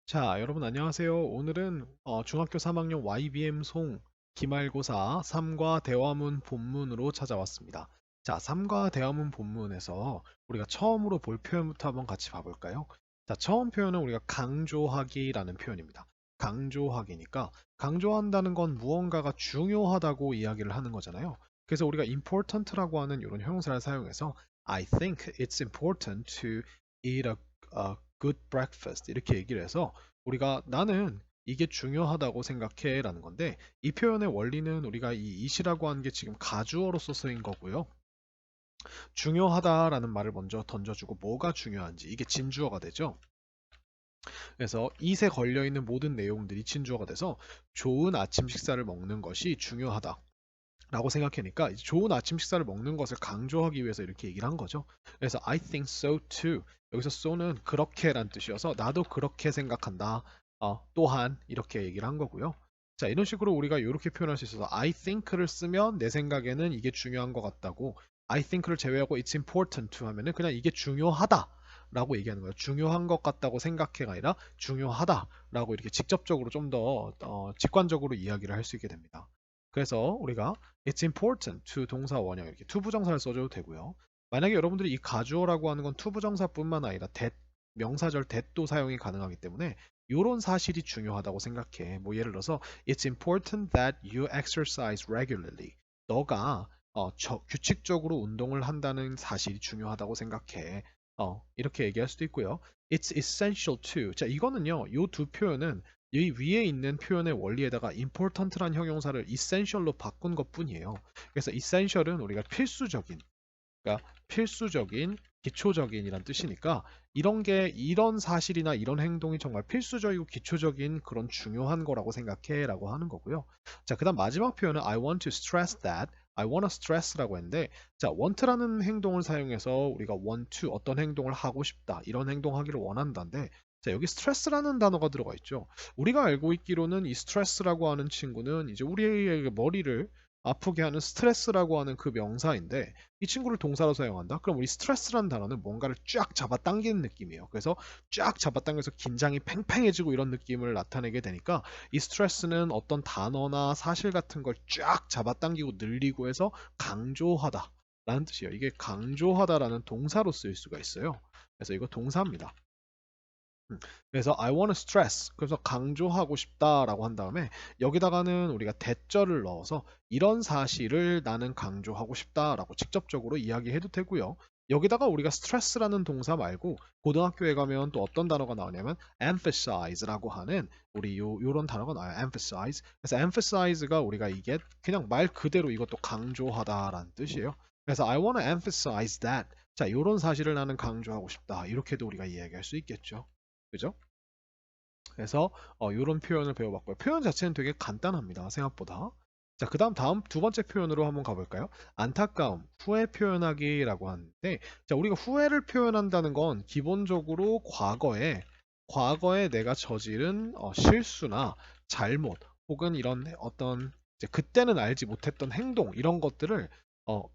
자, 여러분 안녕하세요. 오늘은 중학교 3학년 YBM 송 기말고사 3과 대화문 본문으로 찾아왔습니다. 자, 3과 대화문 본문에서 우리가 처음으로 볼 표현부터 한번 같이 봐볼까요? 자, 처음 표현은 우리가 강조하기라는 표현입니다. 강조하기니까 강조한다는 건 무언가가 중요하다고 이야기를 하는 거잖아요. 그래서 우리가 important라고 하는 이런 형용사를 사용해서 I think it's important to eat a good breakfast 이렇게 얘기를 해서 우리가 나는 이게 중요하다고 생각해 라는 건데 이 표현의 원리는 우리가 이 it이라고 하는 게 지금 가주어로서 쓰인 거고요. 중요하다라는 말을 먼저 던져주고 뭐가 중요한지 이게 진주어가 되죠. 그래서 it에 걸려있는 모든 내용들이 진주어가 돼서 좋은 아침 식사를 먹는 것이 중요하다 라고 생각하니까 이제 좋은 아침 식사를 먹는 것을 강조하기 위해서 이렇게 얘기를 한 거죠. 그래서 I think so too. 여기서 so는 그렇게란 뜻이어서 나도 그렇게 생각한다. 또한 이렇게 얘기를 한 거고요. 자, 이런 식으로 우리가 이렇게 표현할 수 있어서 I think를 쓰면 내 생각에는 이게 중요한 것 같다고 I think를 제외하고 it's important to 하면은 그냥 이게 중요하다 라고 얘기하는 거예요. 중요한 것 같다고 생각해가 아니라 중요하다 라고 이렇게 직접적으로 좀 더 직관적으로 이야기를 할 수 있게 됩니다. 그래서 우리가 It's important to 동사 원형 이렇게 투부정사를 써줘도 되고요. 만약에 여러분들이 이 가주어라고 하는 건 투부정사뿐만 아니라 명사절 that도 사용이 가능하기 때문에 이런 사실이 중요하다고 생각해. 뭐 예를 들어서 It's important that you exercise regularly. 너가 규칙적으로 운동을 한다는 사실이 중요하다고 생각해. 이렇게 얘기할 수도 있고요. It's essential to. 자, 이거는요. 이 두 표현은 이 위에 있는 표현의 원리에다가 important란 형용사를 essential로 바꾼 것뿐이에요. 그래서 essential은 우리가 필수적인, 그러니까 필수적인, 기초적인이란 뜻이니까 이런 사실이나 이런 행동이 정말 필수적이고 기초적인 그런 중요한 거라고 생각해라고 하는 거고요. 자, 그다음 마지막 표현은 I want to stress that. I want to stress라고 했는데, 자, want라는 행동을 사용해서 우리가 want to 어떤 행동을 하고 싶다, 이런 행동하기를 원한다인데, 자, 여기 스트레스라는 단어가 들어가 있죠. 우리가 알고 있기로는 이 스트레스라고 하는 친구는 이제 우리의 머리를 아프게 하는 스트레스라고 하는 그 명사인데 이 친구를 동사로 사용한다? 그럼 우리 스트레스라는 단어는 뭔가를 쫙 잡아당기는 느낌이에요. 그래서 쫙 잡아당겨서 긴장이 팽팽해지고 이런 느낌을 나타내게 되니까 이 스트레스는 어떤 단어나 사실 같은 걸 쫙 잡아당기고 늘리고 해서 강조하다 라는 뜻이에요. 이게 강조하다라는 동사로 쓰일 수가 있어요. 그래서 이거 동사입니다. 그래서 I want to stress 그래서 강조하고 싶다라고 한 다음에 여기다가는 우리가 대절을 넣어서 이런 사실을 나는 강조하고 싶다라고 직접적으로 이야기해도 되고요. 여기다가 우리가 stress라는 동사 말고 고등학교에 가면 또 어떤 단어가 나오냐면 emphasize라고 하는 우리 요런 단어가 나와요. emphasize. 그래서 emphasize가 우리가 이게 그냥 말 그대로 이것도 강조하다라는 뜻이에요. 그래서 I want to emphasize that. 자, 요런 사실을 나는 강조하고 싶다. 이렇게도 우리가 이야기할 수 있겠죠. 그죠? 그래서 이런 표현을 배워봤고요. 표현 자체는 되게 간단합니다. 생각보다. 자, 다음 두 번째 표현으로 한번 가볼까요? 안타까움, 후회 표현하기라고 하는데, 자, 우리가 후회를 표현한다는 건 기본적으로 과거에 내가 저지른 실수나 잘못, 혹은 이런 어떤 이제 그때는 알지 못했던 행동 이런 것들을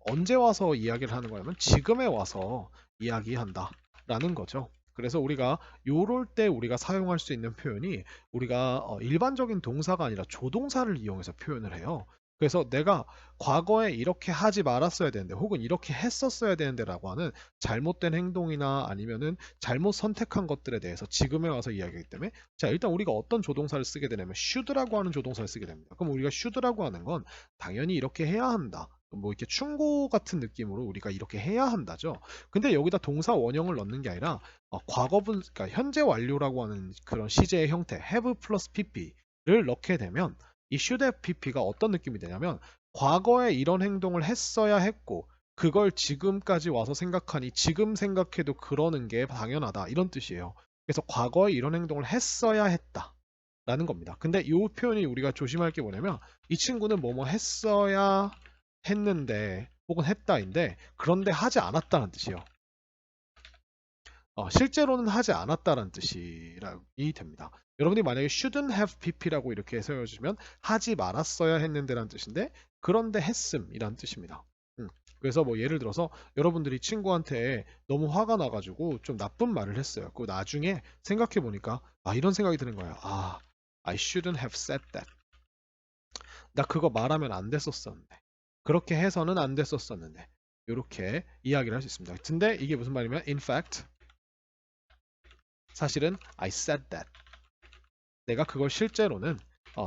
언제 와서 이야기를 하는 거냐면 지금에 와서 이야기한다라는 거죠. 그래서 우리가 요럴 때 우리가 사용할 수 있는 표현이 우리가 일반적인 동사가 아니라 조동사를 이용해서 표현을 해요. 그래서 내가 과거에 이렇게 하지 말았어야 되는데 혹은 이렇게 했었어야 되는데라고 하는 잘못된 행동이나 아니면은 잘못 선택한 것들에 대해서 지금에 와서 이야기하기 때문에 자, 일단 우리가 어떤 조동사를 쓰게 되냐면 should라고 하는 조동사를 쓰게 됩니다. 그럼 우리가 should라고 하는 건 당연히 이렇게 해야 한다. 뭐 이렇게 충고 같은 느낌으로 우리가 이렇게 해야 한다죠. 근데 여기다 동사 원형을 넣는 게 아니라 과거분, 그러니까 현재 완료라고 하는 그런 시제의 형태, have 플러스 pp를 넣게 되면 이 should have pp가 어떤 느낌이 되냐면 과거에 이런 행동을 했어야 했고 그걸 지금까지 와서 생각하니 지금 생각해도 그러는 게 당연하다 이런 뜻이에요. 그래서 과거에 이런 행동을 했어야 했다. 라는 겁니다. 근데 이 표현이 우리가 조심할 게 뭐냐면 이 친구는 뭐뭐 했어야 했는데 혹은 했다인데 그런데 하지 않았다는 뜻이에요. 실제로는 하지 않았다는 뜻이 됩니다. 여러분이 만약에 shouldn't have pp라고 이렇게 세워주면 하지 말았어야 했는데라는 뜻인데 그런데 했음이라는 뜻입니다. 그래서 뭐 예를 들어서 여러분들이 친구한테 너무 화가 나가지고 좀 나쁜 말을 했어요. 그 나중에 생각해 보니까 아 이런 생각이 드는 거예요. 아, I shouldn't have said that. 나 그거 말하면 안 됐었었는데. 그렇게 해서는 안 됐었었는데. 이렇게 이야기를 할 수 있습니다. 근데 이게 무슨 말이면 in fact 사실은 I said that. 내가 그걸 실제로는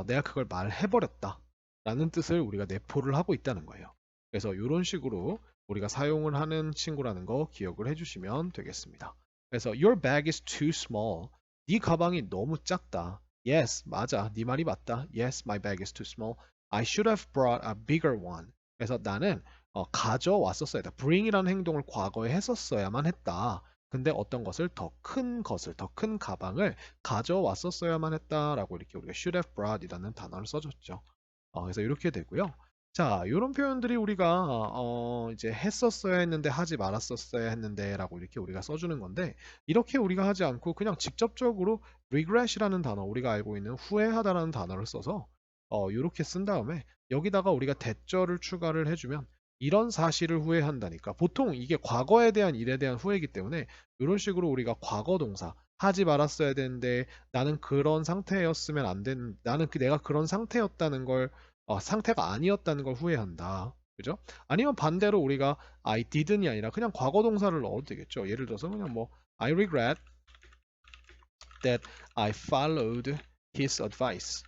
내가 그걸 말해버렸다 라는 뜻을 우리가 내포를 하고 있다는 거예요. 그래서 이런 식으로 우리가 사용을 하는 친구라는 거 기억을 해주시면 되겠습니다. 그래서 Your bag is too small. 네 가방이 너무 작다. Yes, 맞아. 네 말이 맞다. Yes, my bag is too small. I should have brought a bigger one. 그래서 나는 가져왔었어야 했다. bring이라는 행동을 과거에 했었어야만 했다. 근데 어떤 것을 더 큰 것을, 더 큰 가방을 가져왔었어야만 했다라고 이렇게 우리가 should have brought이라는 단어를 써줬죠. 그래서 이렇게 되고요. 자, 이런 표현들이 우리가 이제 했었어야 했는데 하지 말았었어야 했는데라고 이렇게 우리가 써주는 건데 이렇게 우리가 하지 않고 그냥 직접적으로 regret이라는 단어, 우리가 알고 있는 후회하다라는 단어를 써서 이렇게 쓴 다음에 여기다가 우리가 대절을 추가를 해주면 이런 사실을 후회한다니까. 보통 이게 과거에 대한 일에 대한 후회이기 때문에 이런 식으로 우리가 과거 동사 하지 말았어야 되는데 나는 그런 상태였으면 안 된, 나는 내가 그런 상태였다는 걸 상태가 아니었다는 걸 후회한다. 그죠? 아니면 반대로 우리가 I didn't 이 아니라 그냥 과거 동사를 넣어도 되겠죠. 예를 들어서 그냥 뭐 I regret that I followed his advice.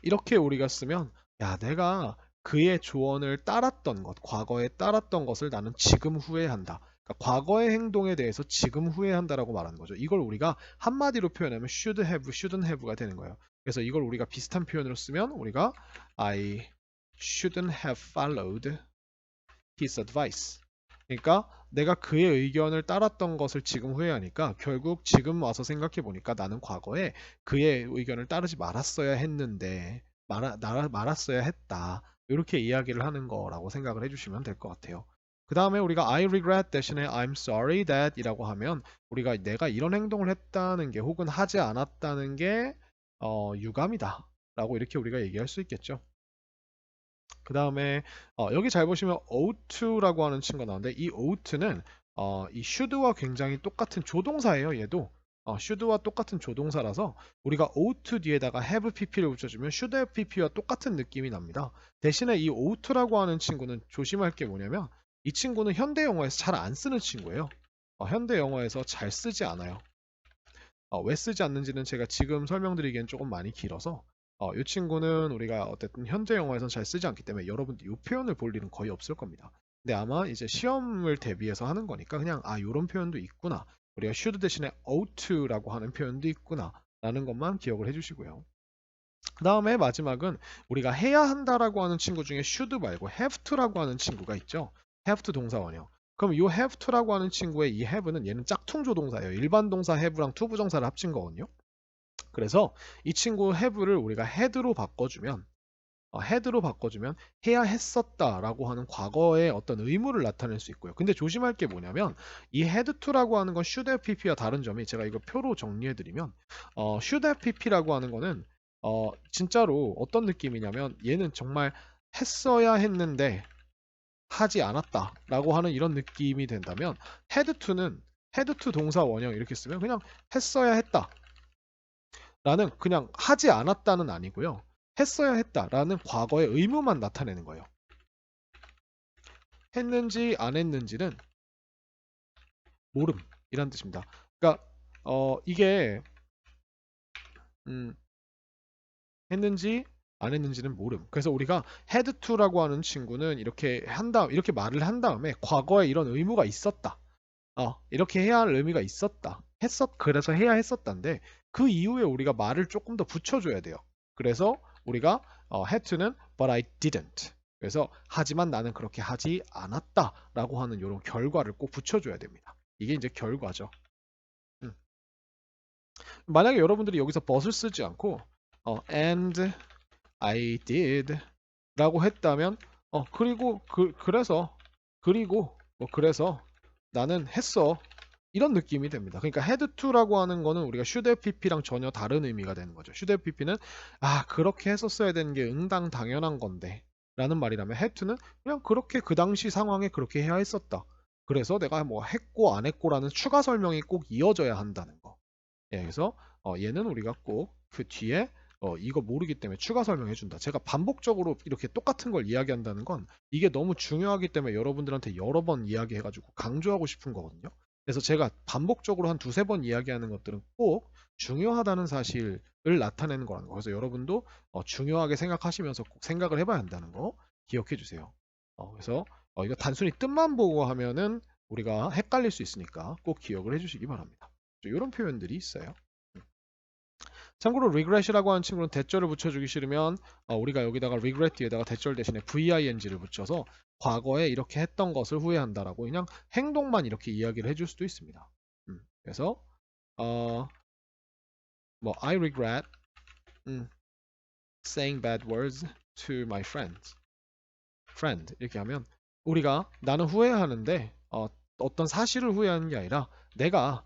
이렇게 우리가 쓰면 야, 내가 그의 조언을 따랐던 것, 과거에 따랐던 것을 나는 지금 후회한다. 그러니까 과거의 행동에 대해서 지금 후회한다라고 말하는 거죠. 이걸 우리가 한마디로 표현하면 should have, shouldn't have가 되는 거예요. 그래서 이걸 우리가 비슷한 표현으로 쓰면 우리가 I shouldn't have followed his advice. 그러니까 내가 그의 의견을 따랐던 것을 지금 후회하니까 결국 지금 와서 생각해 보니까 나는 과거에 그의 의견을 따르지 말았어야 했는데 말았어야 했다. 이렇게 이야기를 하는 거라고 생각을 해주시면 될 것 같아요. 그 다음에 우리가 I regret 대신에 I'm sorry that 이라고 하면 우리가 내가 이런 행동을 했다는 게 혹은 하지 않았다는 게 유감이다 라고 이렇게 우리가 얘기할 수 있겠죠. 그 다음에 여기 잘 보시면 ought to라고 하는 친구가 나오는데 이 ought to는 이 should와 굉장히 똑같은 조동사예요. 얘도 should와 똑같은 조동사라서 우리가 ought to 뒤에다가 have pp를 붙여주면 should have pp와 똑같은 느낌이 납니다. 대신에 이 ought to라고 하는 친구는 조심할 게 뭐냐면 이 친구는 현대 영어에서 잘 안 쓰는 친구예요. 현대 영어에서 잘 쓰지 않아요. 왜 쓰지 않는지는 제가 지금 설명드리기엔 조금 많이 길어서 이 친구는 우리가 어쨌든 현재 영어에서는 잘 쓰지 않기 때문에 여러분들 이 표현을 볼 일은 거의 없을 겁니다. 근데 아마 이제 시험을 대비해서 하는 거니까 그냥 이런 표현도 있구나. 우리가 should 대신에 ought to라고 하는 표현도 있구나. 라는 것만 기억을 해주시고요. 그 다음에 마지막은 우리가 해야 한다라고 하는 친구 중에 should 말고 have to라고 하는 친구가 있죠. have to 동사 원형. 그럼 이 have to라고 하는 친구의 이 have는 얘는 짝퉁 조동사예요. 일반 동사 have랑 투부정사를 합친 거거든요. 그래서 이 친구 have를 우리가 had로 바꿔주면 해야 했었다라고 하는 과거의 어떤 의무를 나타낼 수 있고요. 근데 조심할 게 뭐냐면 이 had to라고 하는 건 should have pp와 다른 점이 제가 이거 표로 정리해드리면 should have pp라고 하는 거는 진짜로 어떤 느낌이냐면 얘는 정말 했어야 했는데 하지 않았다라고 하는 이런 느낌이 된다면 had to는 had to 동사 원형 이렇게 쓰면 그냥 했어야 했다 라는 그냥 하지 않았다는 아니고요. 했어야 했다라는 과거의 의무만 나타내는 거예요. 했는지 안 했는지는 모름이란 뜻입니다. 그러니까 이게 했는지 안 했는지는 모름. 그래서 우리가 had to라고 하는 친구는 이렇게 이렇게 말을 한 다음에 과거에 이런 의무가 있었다. 이렇게 해야 할 의미가 있었다. 그래서 해야 했었다인데 그 이후에 우리가 말을 조금 더 붙여줘야 돼요. 그래서 우리가 had to는 but I didn't. 그래서 하지만 나는 그렇게 하지 않았다라고 하는 이런 결과를 꼭 붙여줘야 됩니다. 이게 이제 결과죠. 만약에 여러분들이 여기서 but을 쓰지 않고 and I did 라고 했다면 그리고 그래서 나는 했어 이런 느낌이 됩니다. 그러니까 had to라고 하는 거는 우리가 should have pp랑 전혀 다른 의미가 되는 거죠. should have pp는 그렇게 했었어야 되는 게 응당 당연한 건데 라는 말이라면 had to는 그냥 그렇게 그 당시 상황에 그렇게 해야 했었다. 그래서 내가 뭐 했고 안 했고라는 추가 설명이 꼭 이어져야 한다는 거. 예, 그래서 얘는 우리가 꼭 그 뒤에 이거 모르기 때문에 추가 설명해 준다. 제가 반복적으로 이렇게 똑같은 걸 이야기한다는 건 이게 너무 중요하기 때문에 여러분들한테 여러 번 이야기해가지고 강조하고 싶은 거거든요. 그래서 제가 반복적으로 한 두세 번 이야기하는 것들은 꼭 중요하다는 사실을 나타내는 거라는 거. 그래서 여러분도 중요하게 생각하시면서 꼭 생각을 해봐야 한다는 거 기억해 주세요. 그래서 이거 단순히 뜻만 보고 하면은 우리가 헷갈릴 수 있으니까 꼭 기억을 해주시기 바랍니다. 이런 표현들이 있어요. 참고로 regret이라고 하는 친구는 대절을 붙여주기 싫으면 우리가 여기다가 regret 뒤에다가 대절 대신에 ving를 붙여서 과거에 이렇게 했던 것을 후회한다라고 그냥 행동만 이렇게 이야기를 해줄 수도 있습니다. 그래서 뭐 I regret saying bad words to my friend 이렇게 하면 우리가 나는 후회하는데 어떤 사실을 후회하는 게 아니라 내가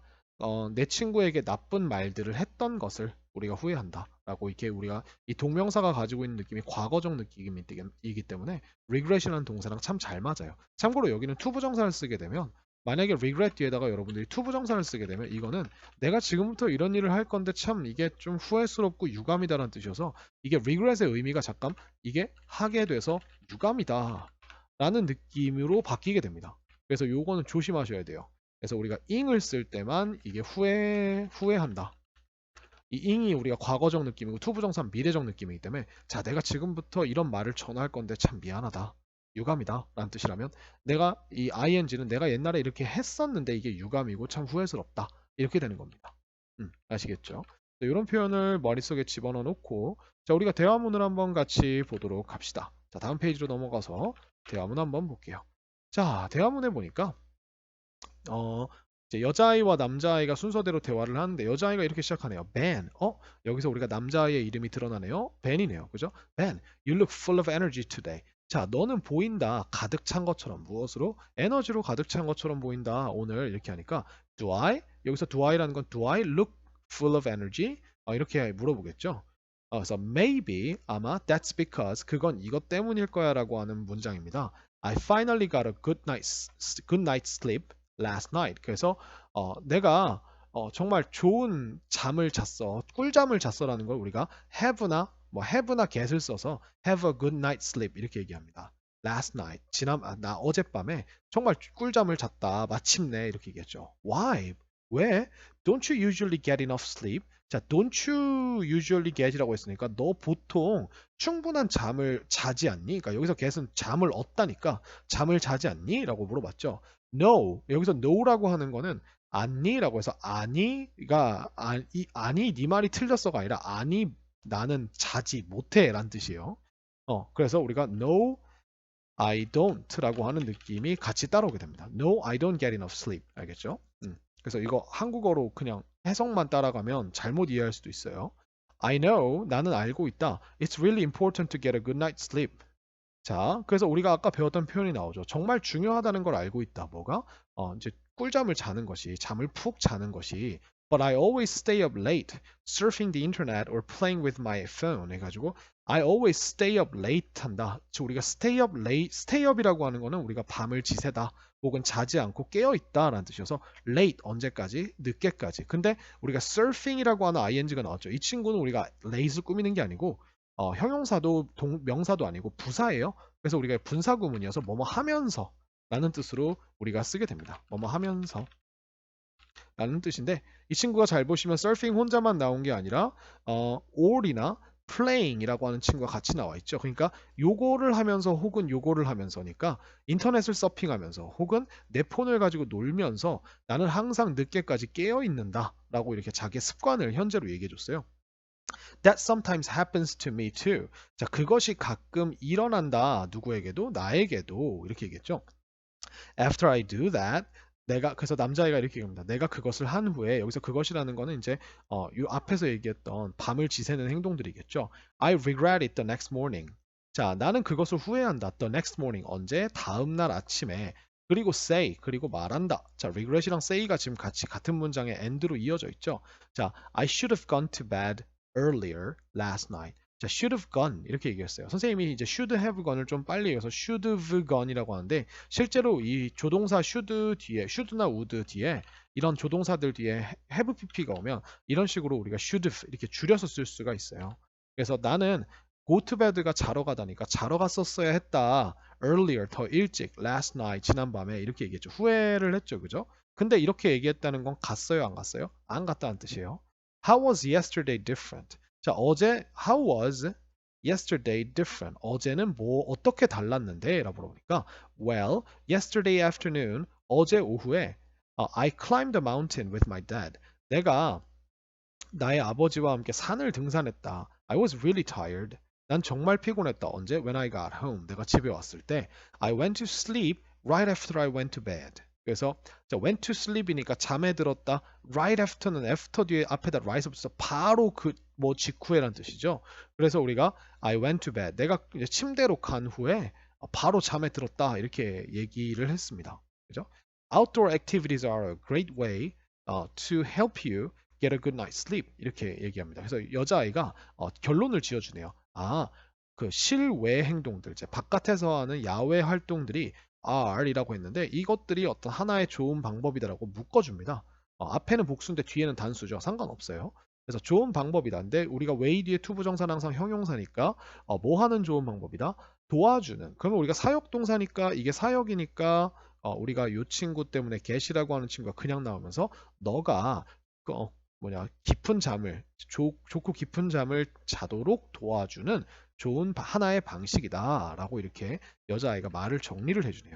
내 친구에게 나쁜 말들을 했던 것을 우리가 후회한다 라고 이렇게 우리가 이 동명사가 가지고 있는 느낌이 과거적 느낌이기 때문에 regret이라는 동사랑 참 잘 맞아요. 참고로 여기는 투부정사를 쓰게 되면 만약에 regret 뒤에다가 여러분들이 투부정사를 쓰게 되면 이거는 내가 지금부터 이런 일을 할 건데 참 이게 좀 후회스럽고 유감이다라는 뜻이어서 이게 regret의 의미가 잠깐 이게 하게 돼서 유감이다 라는 느낌으로 바뀌게 됩니다. 그래서 요거는 조심하셔야 돼요. 그래서 우리가 ing을 쓸 때만 이게 후회한다. 이 ing이 우리가 과거적 느낌이고 투부정사는 미래적 느낌이기 때문에 자 내가 지금부터 이런 말을 전할 건데 참 미안하다. 유감이다 라는 뜻이라면 내가 이 ing는 내가 옛날에 이렇게 했었는데 이게 유감이고 참 후회스럽다. 이렇게 되는 겁니다. 아시겠죠? 이런 표현을 머릿속에 집어넣어 놓고 자 우리가 대화문을 한번 같이 보도록 합시다. 자 다음 페이지로 넘어가서 대화문 한번 볼게요. 자 대화문에 보니까 이제 여자아이와 남자아이가 순서대로 대화를 하는데 여자아이가 이렇게 시작하네요. Ben. 여기서 우리가 남자아이의 이름이 드러나네요. Ben이네요. 그죠? Ben, you look full of energy today. 자, 너는 보인다. 가득 찬 것처럼. 무엇으로? 에너지로 가득 찬 것처럼 보인다. 오늘 이렇게 하니까 Do I? 여기서 do I라는 건 Do I look full of energy? 이렇게 물어보겠죠. 그래서 maybe 아마 that's because 그건 이것 때문일 거야라고 하는 문장입니다. I finally got a good night's sleep last night. 그래서 내가 정말 좋은 잠을 잤어. 꿀잠을 잤어라는 걸 우리가 have나 get을 써서 have a good night's sleep 이렇게 얘기합니다. last night 나 어젯밤에 정말 꿀잠을 잤다. 마침내 이렇게 얘기했죠. Why? 왜? Don't you usually get enough sleep? 자, don't you usually get이라고 했으니까 너 보통 충분한 잠을 자지 않니? 그러니까 여기서 get은 잠을 얻다니까 잠을 자지 않니? 라고 물어봤죠. No. 여기서 no라고 하는 거는 아니라고 해서 아니가 아니 네 말이 틀렸어가 아니라 아니 나는 자지 못해 라는 뜻이에요. 그래서 우리가 no I don't라고 하는 느낌이 같이 따라오게 됩니다. No, I don't get enough sleep. 알겠죠? 그래서 이거 한국어로 그냥 해석만 따라가면 잘못 이해할 수도 있어요. I know, 나는 알고 있다. It's really important to get a good night's sleep. 자, 그래서 우리가 아까 배웠던 표현이 나오죠. 정말 중요하다는 걸 알고 있다. 뭐가? 이제 꿀잠을 자는 것이, 잠을 푹 자는 것이. But I always stay up late, surfing the internet or playing with my phone. 해가지고 I always stay up late 한다. 즉 우리가 stay up late, stay up이라고 하는 거는 우리가 밤을 지새다 혹은 자지 않고 깨어 있다라는 뜻이어서 late 언제까지? 늦게까지. 근데 우리가 surfing이라고 하는 ing가 나왔죠. 이 친구는 우리가 late를 꾸미는 게 아니고 형용사도 명사도 아니고 부사예요. 그래서 우리가 분사 구문이어서 뭐뭐 하면서 라는 뜻으로 우리가 쓰게 됩니다. 뭐뭐 하면서 라는 뜻인데 이 친구가 잘 보시면 서핑 혼자만 나온 게 아니라 or이나 playing이라고 하는 친구가 같이 나와 있죠. 그러니까 요거를 하면서 혹은 요거를 하면서니까 인터넷을 서핑하면서 혹은 내 폰을 가지고 놀면서 나는 항상 늦게까지 깨어 있는다 라고 이렇게 자기 습관을 현재로 얘기해 줬어요. That sometimes happens to me too. 자, 그것이 가끔 일어난다. 누구에게도? 나에게도. 이렇게 얘기했죠. After I do that, 그래서 남자애가 이렇게 얘기합니다. 내가 그것을 한 후에 여기서 그것이라는 거는 이제 이 앞에서 얘기했던 밤을 지새는 행동들이겠죠. I regret it the next morning. 자, 나는 그것을 후회한다. The next morning. 언제? 다음 날 아침에. 그리고 say, 그리고 말한다. 자, regret이랑 say가 지금 같이 같은 문장에 and로 이어져 있죠. 자, I should have gone to bed earlier last night. 자, should have gone 이렇게 얘기했어요. 선생님이 이제 should have gone을 좀 빨리 해서 should have gone이라고 하는데 실제로 이 조동사 should 뒤에 should나 would 뒤에 이런 조동사들 뒤에 have pp가 오면 이런 식으로 우리가 should have 이렇게 줄여서 쓸 수가 있어요. 그래서 나는 go to bed가 자러 가다니까 자러 갔었어야 했다. earlier 더 일찍 last night 지난밤에 이렇게 얘기했죠. 후회를 했죠. 그죠? 근데 이렇게 얘기했다는 건 갔어요, 안 갔어요? 안 갔다는 뜻이에요. How was yesterday different? 자, 어제 how was yesterday different? 어제는 뭐 어떻게 달랐는데? 라고 물어보니까 well, yesterday afternoon 어제 오후에 I climbed a mountain with my dad. 내가 나의 아버지와 함께 산을 등산했다. I was really tired. 난 정말 피곤했다. 언제? When I got home. 내가 집에 왔을 때. I went to sleep right after I went to bed. 그래서 자, went to sleep이니까 잠에 들었다. right after는 after 뒤에 앞에다 right 붙여서 바로 그 뭐 직후에란 뜻이죠. 그래서 우리가 I went to bed. 내가 이제 침대로 간 후에 바로 잠에 들었다. 이렇게 얘기를 했습니다. 그죠? Outdoor activities are a great way to help you get a good night's sleep 이렇게 얘기합니다. 그래서 여자아이가 결론을 지어주네요. 아, 그 실외 행동들, 이제 바깥에서 하는 야외 활동들이 R이라고 했는데 이것들이 어떤 하나의 좋은 방법이다라고 묶어줍니다. 앞에는 복수인데 뒤에는 단수죠. 상관없어요. 그래서 좋은 방법이다. 근데 우리가 way 뒤에 to 부정사는 항상 형용사니까 뭐 하는 좋은 방법이다? 도와주는. 그러면 우리가 사역동사니까 이게 사역이니까 우리가 이 친구 때문에 get이라고 하는 친구가 그냥 나오면서 너가 깊은 잠을 좋고 깊은 잠을 자도록 도와주는 좋은 하나의 방식이다라고 이렇게 여자아이가 말을 정리를 해주네요.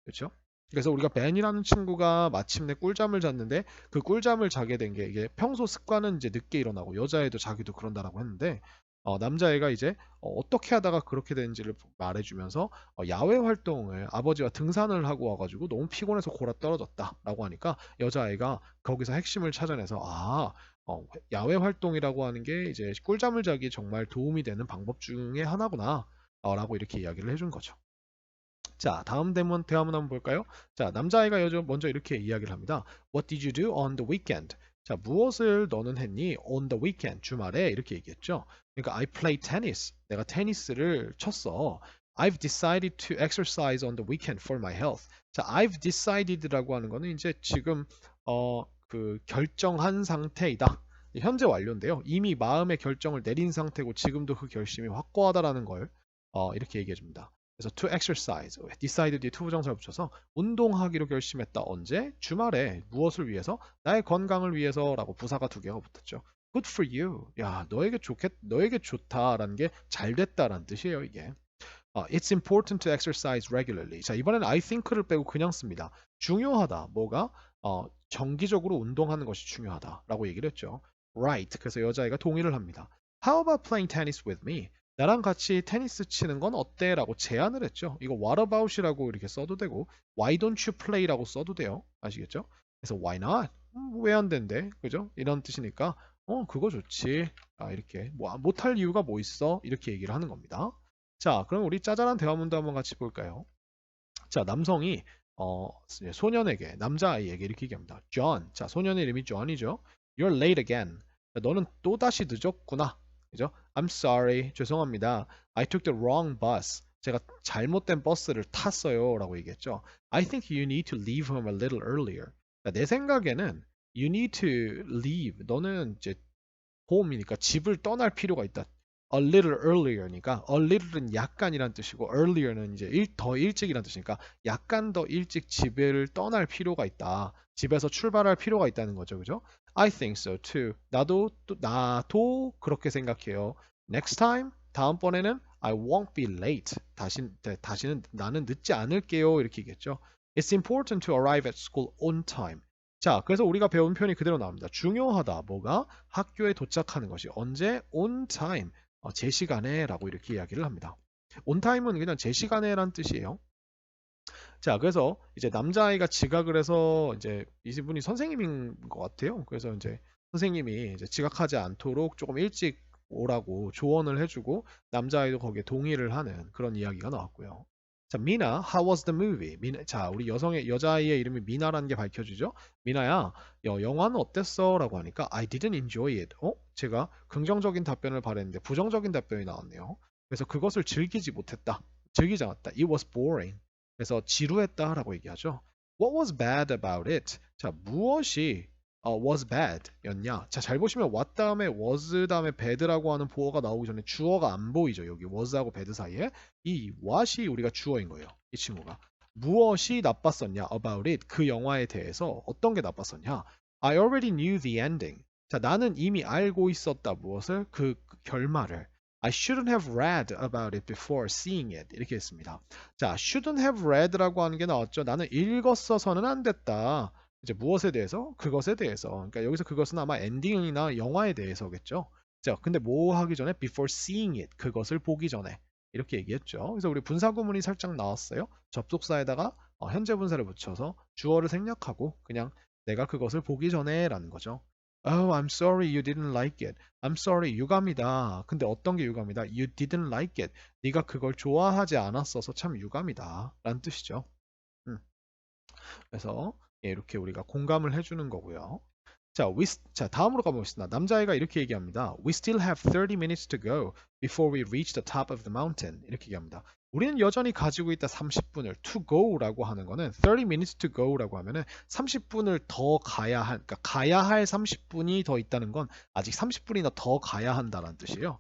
그렇죠? 그래서 우리가 벤이라는 친구가 마침내 꿀잠을 잤는데 그 꿀잠을 자게 된 게 이게 평소 습관은 이제 늦게 일어나고 여자애도 자기도 그런다라고 했는데 남자애가 이제 어떻게 하다가 그렇게 되는지를 말해주면서 야외 활동을 아버지와 등산을 하고 와가지고 너무 피곤해서 골아 떨어졌다라고 하니까 여자아이가 거기서 핵심을 찾아내서 야외 활동이라고 하는 게 이제 꿀잠을 자기 정말 도움이 되는 방법 중에 하나구나 라고 이렇게 이야기를 해준 거죠. 자, 다음 대화문 한번 볼까요? 자, 남자아이가 먼저 이렇게 이야기를 합니다. What did you do on the weekend? 자, 무엇을 너는 했니? On the weekend, 주말에 이렇게 얘기했죠. 그러니까 I played tennis. 내가 테니스를 쳤어. I've decided to exercise on the weekend for my health. 자, I've decided라고 하는 거는 이제 지금 그 결정한 상태이다. 현재 완료인데요. 이미 마음의 결정을 내린 상태고 지금도 그 결심이 확고하다라는 걸 이렇게 얘기해 줍니다. 그래서 to exercise, decide 뒤에 to 부정사를 붙여서 운동하기로 결심했다. 언제? 주말에. 무엇을 위해서? 나의 건강을 위해서라고 부사가 두 개가 붙었죠. Good for you. 야, 너에게 좋다라는 게 잘 됐다라는 뜻이에요, 이게. It's important to exercise regularly. 자, 이번에는 I think를 빼고 그냥 씁니다. 중요하다. 뭐가? 정기적으로 운동하는 것이 중요하다라고 얘기를 했죠. Right. 그래서 여자애가 동의를 합니다. How about playing tennis with me? 나랑 같이 테니스 치는 건 어때? 라고 제안을 했죠. 이거 what about이라고 이렇게 써도 되고 why don't you play라고 써도 돼요. 아시겠죠? 그래서 why not? 왜 안 된대? 그죠? 이런 뜻이니까 그거 좋지. 이렇게 뭐 못할 이유가 뭐 있어? 이렇게 얘기를 하는 겁니다. 자, 그럼 우리 짜잘한 대화문도 한번 같이 볼까요? 자, 남성이 소년에게 남자아이에게 이렇게 얘기합니다. John. 자, 소년의 이름이 John이죠. You're late again. 자, 너는 또다시 늦었구나. 그죠? I'm sorry. 죄송합니다. I took the wrong bus. 제가 잘못된 버스를 탔어요. 라고 얘기했죠. I think you need to leave home a little earlier. 자, 내 생각에는 you need to leave. 너는 이제 home이니까 집을 떠날 필요가 있다. A little earlier니까 a little은 약간이란 뜻이고 earlier는 이제 더 일찍이란 뜻이니까 약간 더 일찍 집을 떠날 필요가 있다. 집에서 출발할 필요가 있다는 거죠. 그죠? I think so too. 나도 그렇게 생각해요. Next time, 다음번에는 I won't be late. 다시는 나는 늦지 않을게요. 이렇게 얘기했죠. It's important to arrive at school on time. 자, 그래서 우리가 배운 표현이 그대로 나옵니다. 중요하다. 뭐가? 학교에 도착하는 것이 언제? On time. 제 시간에 라고 이렇게 이야기를 합니다. on time은 그냥 제 시간에란 뜻이에요. 자, 그래서 이제 남자아이가 지각을 해서 이제 이분이 선생님인 것 같아요. 그래서 이제 선생님이 이제 지각하지 않도록 조금 일찍 오라고 조언을 해주고 남자아이도 거기에 동의를 하는 그런 이야기가 나왔고요. 자, 미나, how was the movie? 미나, 자, 우리 여자아이의 이름이 미나라는 게 밝혀지죠? 미나야, 영화는 어땠어? 라고 하니까 I didn't enjoy it. 제가 긍정적인 답변을 바랬는데 부정적인 답변이 나왔네요. 그래서 그것을 즐기지 못했다. 즐기지 않았다. It was boring. 그래서 지루했다라고 얘기하죠. What was bad about it? 자, 무엇이 was bad 였냐? 자, 잘 보시면 what 다음에 was 다음에 bad라고 하는 보어가 나오기 전에 주어가 안 보이죠. 여기 was하고 bad 사이에 이 what이 우리가 주어인 거예요. 이 친구가 무엇이 나빴었냐? about it 그 영화에 대해서 어떤 게 나빴었냐? I already knew the ending. 자, 나는 이미 알고 있었다. 무엇을? 그 결말을. I shouldn't have read about it before seeing it. 이렇게 했습니다. 자, shouldn't have read라고 하는 게 나왔죠. 나는 읽었어서는 안 됐다. 이제 무엇에 대해서? 그것에 대해서. 그러니까 여기서 그것은 아마 엔딩이나 영화에 대해서겠죠. 자, 근데 뭐 하기 전에? Before seeing it. 그것을 보기 전에. 이렇게 얘기했죠. 그래서 우리 분사구문이 살짝 나왔어요. 접속사에다가 현재 분사를 붙여서 주어를 생략하고 그냥 내가 그것을 보기 전에 라는 거죠. Oh, I'm sorry you didn't like it. I'm sorry, 유감이다. 근데 어떤 게 유감이다? You didn't like it. 네가 그걸 좋아하지 않았어서 참 유감이다. 라는 뜻이죠. 그래서 이렇게 우리가 공감을 해주는 거고요. 자, 다음으로 가보겠습니다. 남자애가 이렇게 얘기합니다. We still have 30 minutes to go before we reach the top of the mountain. 이렇게 얘기합니다. 우리는 여전히 가지고 있다 30분을 to go라고 하는 거는 30 minutes to go라고 하면은 30분을 더 가야 할, 그러니까 가야 할 30분이 더 있다는 건 아직 30분이나 더 가야 한다는 뜻이에요.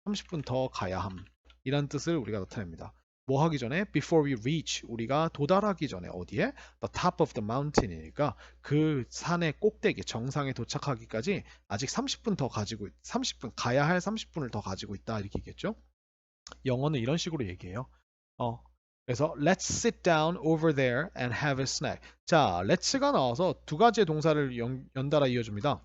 30분 더 가야 함. 이란 뜻을 우리가 나타냅니다. 뭐 하기 전에? Before we reach. 우리가 도달하기 전에 어디에? The top of the mountain이니까 그 산의 꼭대기 정상에 도착하기까지 아직 30분 더 가지고 30분 가야 할 30분을 더 가지고 있다 이렇게 얘기했죠. 영어는 이런 식으로 얘기해요. 그래서 let's sit down over there and have a snack. 자, let's가 나와서 두 가지의 동사를 연달아 이어줍니다.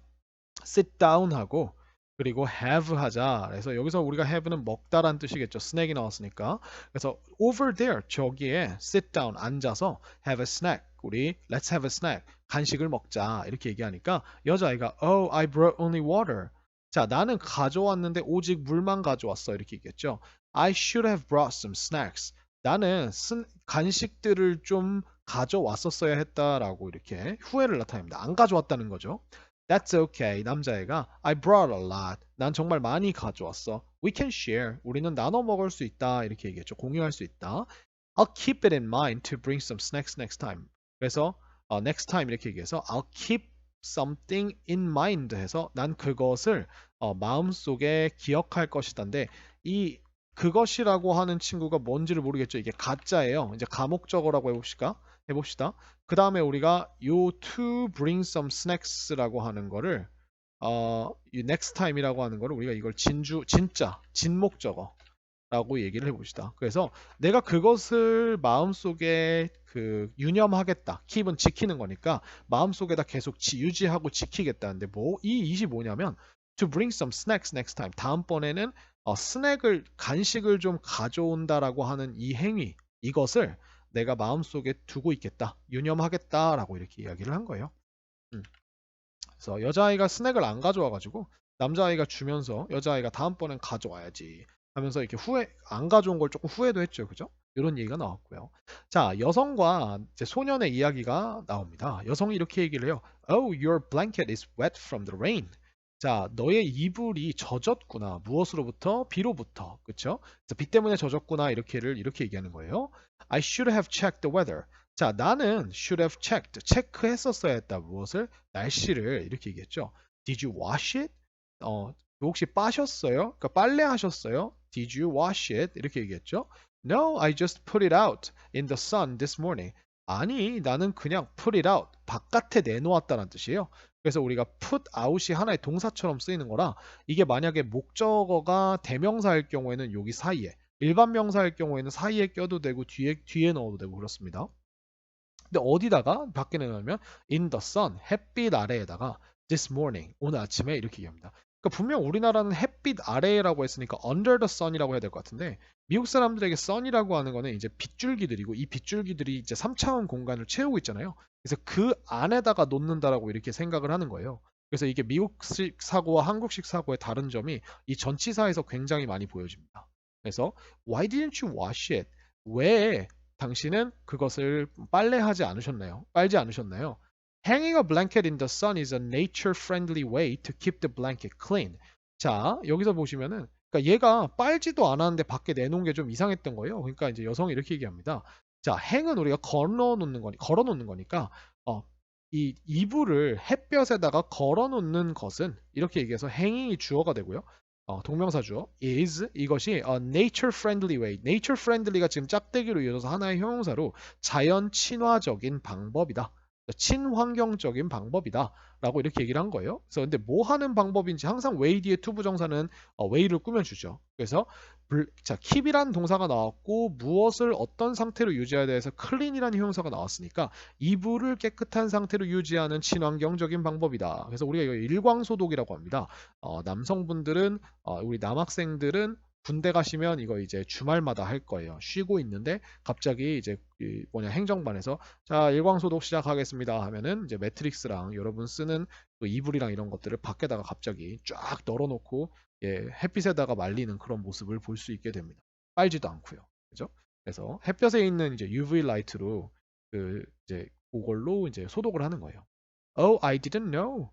sit down 하고 그리고 have 하자. 그래서 여기서 우리가 have는 먹다란 뜻이겠죠. snack이 나왔으니까. 그래서 over there 저기에 sit down 앉아서 have a snack. 우리 let's have a snack. 간식을 먹자. 이렇게 얘기하니까 여자아이가 oh, I brought only water. 자, 나는 가져왔는데 오직 물만 가져왔어. 이렇게 얘기했죠. I should have brought some snacks. 나는 간식들을 좀 가져왔었어야 했다라고 이렇게 후회를 나타냅니다. 안 가져왔다는 거죠. That's okay. 남자애가 I brought a lot. 난 정말 많이 가져왔어. We can share. 우리는 나눠 먹을 수 있다. 이렇게 얘기했죠. 공유할 수 있다. I'll keep it in mind to bring some snacks next time. 그래서 next time 이렇게 얘기해서 I'll keep something in mind 해서 난 그것을 마음속에 기억할 것이다인데 이 그것이라고 하는 친구가 뭔지를 모르겠죠. 이게 가짜예요. 이제 가목적어라고 해봅시다. 그 다음에 우리가 요 to bring some snacks라고 하는 거를 이 next time이라고 하는 거를 우리가 이걸 진짜 진목적어라고 얘기를 해봅시다. 그래서 내가 그것을 마음속에 유념하겠다. keep은 지키는 거니까 마음속에다 계속 유지하고 지키겠다는데 이 뜻이 뭐냐면 to bring some snacks next time. 다음번에는 간식을 좀 가져온다라고 하는 이 행위, 이것을 내가 마음속에 두고 있겠다, 유념하겠다라고 이렇게 이야기를 한 거예요. 그래서 여자아이가 스낵을 안 가져와가지고 남자아이가 주면서 여자아이가 다음번엔 가져와야지 하면서 이렇게 안 가져온 걸 조금 후회도 했죠. 그죠? 이런 얘기가 나왔고요. 자, 여성과 이제 소년의 이야기가 나옵니다. 여성이 이렇게 얘기를 해요. Oh, your blanket is wet from the rain. 자, 너의 이불이 젖었구나. 무엇으로부터? 비로부터. 그쵸? 비 때문에 젖었구나. 이렇게 얘기하는 거예요. I should have checked the weather. 자, 나는 should have checked. 체크했었어야 했다. 무엇을? 날씨를. 이렇게 얘기했죠. Did you wash it? 혹시 빠셨어요? 그러니까 빨래하셨어요? Did you wash it? 이렇게 얘기했죠. No, I just put it out in the sun this morning. 아니, 나는 그냥 put it out. 바깥에 내놓았다는 뜻이에요. 그래서 우리가 put out이 하나의 동사처럼 쓰이는 거라 이게 만약에 목적어가 대명사일 경우에는 여기 사이에 일반 명사일 경우에는 사이에 껴도 되고 뒤에 넣어도 되고 그렇습니다. 근데 어디다가 밖에 내놓으면 in the sun 햇빛 아래에다가 this morning 오늘 아침에 이렇게 얘기합니다. 그러니까 분명 우리나라는 햇빛 아래라고 했으니까 under the sun이라고 해야 될 것 같은데 미국 사람들에게 sun이라고 하는 거는 이제 빗줄기들이고 이 빗줄기들이 이제 3차원 공간을 채우고 있잖아요. 그래서 그 안에다가 놓는다라고 이렇게 생각을 하는 거예요. 그래서 이게 미국식 사고와 한국식 사고의 다른 점이 이 전치사에서 굉장히 많이 보여집니다. 그래서 why didn't you wash it? 왜 당신은 그것을 빨래하지 않으셨나요? 빨지 않으셨나요? Hanging a blanket in the sun is a nature-friendly way to keep the blanket clean. 자, 여기서 보시면은 그러니까 얘가 빨지도 않았는데 밖에 내놓은 게 좀 이상했던 거예요. 그러니까 이제 여성이 이렇게 얘기합니다. 자, 행은 우리가 걸어 놓는 거니까 이 이불을 햇볕에다가 걸어 놓는 것은 이렇게 얘기해서 hanging이 주어가 되고요. 동명사 주어 is 이것이 a nature friendly way. nature friendly가 지금 짝대기로 이어져서 하나의 형용사로 자연 친화적인 방법이다. 친환경적인 방법이다. 라고 이렇게 얘기를 한 거예요. 그래서 근데 뭐 하는 방법인지 항상 way 뒤에 to 부정사는 way를 꾸며주죠. 그래서 자, keep이란 동사가 나왔고 무엇을 어떤 상태로 유지해야 돼서 clean이라는 형용사가 나왔으니까 이불을 깨끗한 상태로 유지하는 친환경적인 방법이다. 그래서 우리가 이거 일광소독이라고 합니다. 남성분들은 우리 남학생들은 군대 가시면 이거 이제 주말마다 할 거예요. 쉬고 있는데 갑자기 이제 행정반에서 자 일광소독 시작하겠습니다 하면은 이제 매트릭스랑 여러분 쓰는 그 이불이랑 이런 것들을 밖에다가 갑자기 쫙 널어놓고 햇빛에다가 말리는 그런 모습을 볼 수 있게 됩니다. 빨지도 않고요. 그죠? 그래서 햇볕에 있는 이제 UV 라이트로 그 이제 그걸로 이제 소독을 하는 거예요. Oh, I didn't know.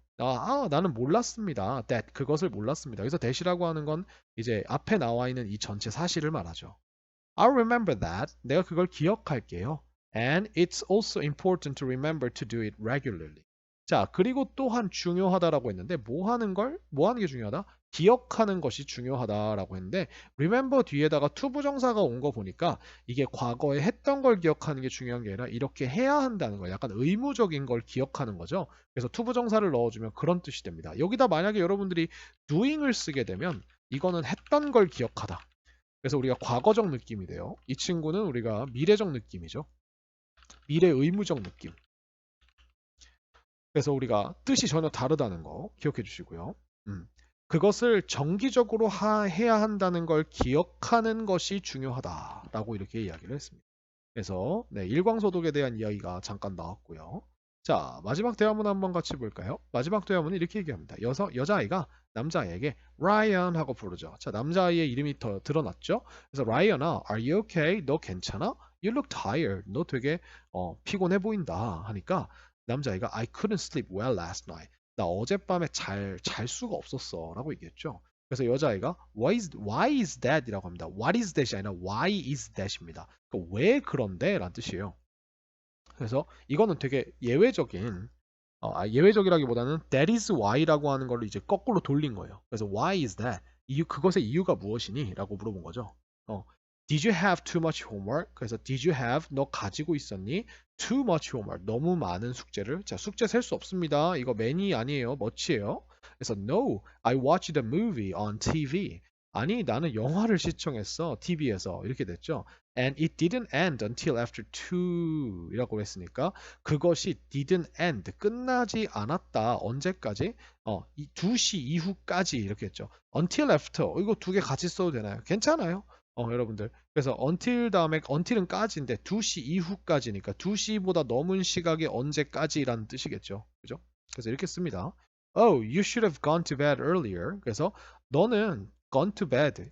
나는 몰랐습니다. That 그것을 몰랐습니다. 여기서 that이라고 하는 건 이제 앞에 나와 있는 이 전체 사실을 말하죠. I'll remember that. 내가 그걸 기억할게요. And it's also important to remember to do it regularly. 자, 그리고 또한 중요하다라고 했는데 뭐 하는 게 중요하다? 기억하는 것이 중요하다라고 했는데 remember 뒤에다가 to 부정사가 온 거 보니까 이게 과거에 했던 걸 기억하는 게 중요한 게 아니라 이렇게 해야 한다는 거 약간 의무적인 걸 기억하는 거죠. 그래서 to 부정사를 넣어주면 그런 뜻이 됩니다. 여기다 만약에 여러분들이 doing을 쓰게 되면 이거는 했던 걸 기억하다. 그래서 우리가 과거적 느낌이 돼요. 이 친구는 우리가 미래적 느낌이죠. 미래 의무적 느낌. 그래서 우리가 뜻이 전혀 다르다는 거 기억해 주시고요. 그것을 정기적으로 해야 한다는 걸 기억하는 것이 중요하다라고 이렇게 이야기를 했습니다. 그래서 일광소독에 대한 이야기가 잠깐 나왔고요. 자, 마지막 대화문 한번 같이 볼까요? 마지막 대화문은 이렇게 얘기합니다. 여자아이가 남자아이에게 Ryan 하고 부르죠. 자, 남자아이의 이름이 더 드러났죠? 그래서 Ryan아, are you okay? 너 괜찮아? You look tired. 너 되게 피곤해 보인다 하니까 남자아이가 I couldn't sleep well last night. 나 어젯밤에 잘 수가 없었어 라고 얘기했죠. 그래서 여자아이가 why is that? 이라고 합니다. what is that이 아니라 why is that입니다. 그러니까 왜 그런데? 라는 뜻이에요. 그래서 이거는 되게 예외적이라기보다는 that is why라고 하는 걸 이제 거꾸로 돌린 거예요. 그래서 why is that? 그것의 이유가 무엇이니? 라고 물어본 거죠. Did you have too much homework? 그래서 did you have 너 가지고 있었니? Too much homework 너무 많은 숙제를 자 숙제 셀 수 없습니다. 이거 many 아니에요. much예요. 그래서 no, I watched a movie on TV. 아니 나는 영화를 시청했어 TV에서 이렇게 됐죠. And it didn't end until after 2 이라고 했으니까 그것이 didn't end 끝나지 않았다 언제까지? 2시 이후까지 이렇게 했죠. until after 이거 두 개 같이 써도 되나요? 괜찮아요. 여러분들 그래서 until 다음에 until은 까지인데 2시 이후까지니까 2시보다 넘은 시각이 언제까지라는 뜻이겠죠. 그죠? 그래서 이렇게 씁니다. Oh, you should have gone to bed earlier. 그래서 너는 gone to bed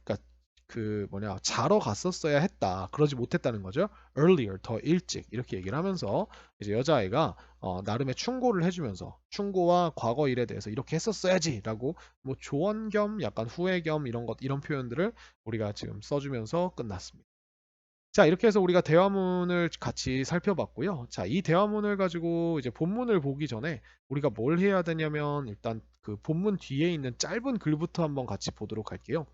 그러니까 자러 갔었어야 했다. 그러지 못했다는 거죠. earlier 더 일찍 이렇게 얘기를 하면서 이제 여자아이가 나름의 충고를 해주면서 충고와 과거 일에 대해서 이렇게 했었어야지라고 뭐 조언 겸 약간 후회 겸 이런 표현들을 우리가 지금 써주면서 끝났습니다. 자, 이렇게 해서 우리가 대화문을 같이 살펴봤고요. 자, 이 대화문을 가지고 이제 본문을 보기 전에 우리가 뭘 해야 되냐면 일단 그 본문 뒤에 있는 짧은 글부터 한번 같이 보도록 할게요.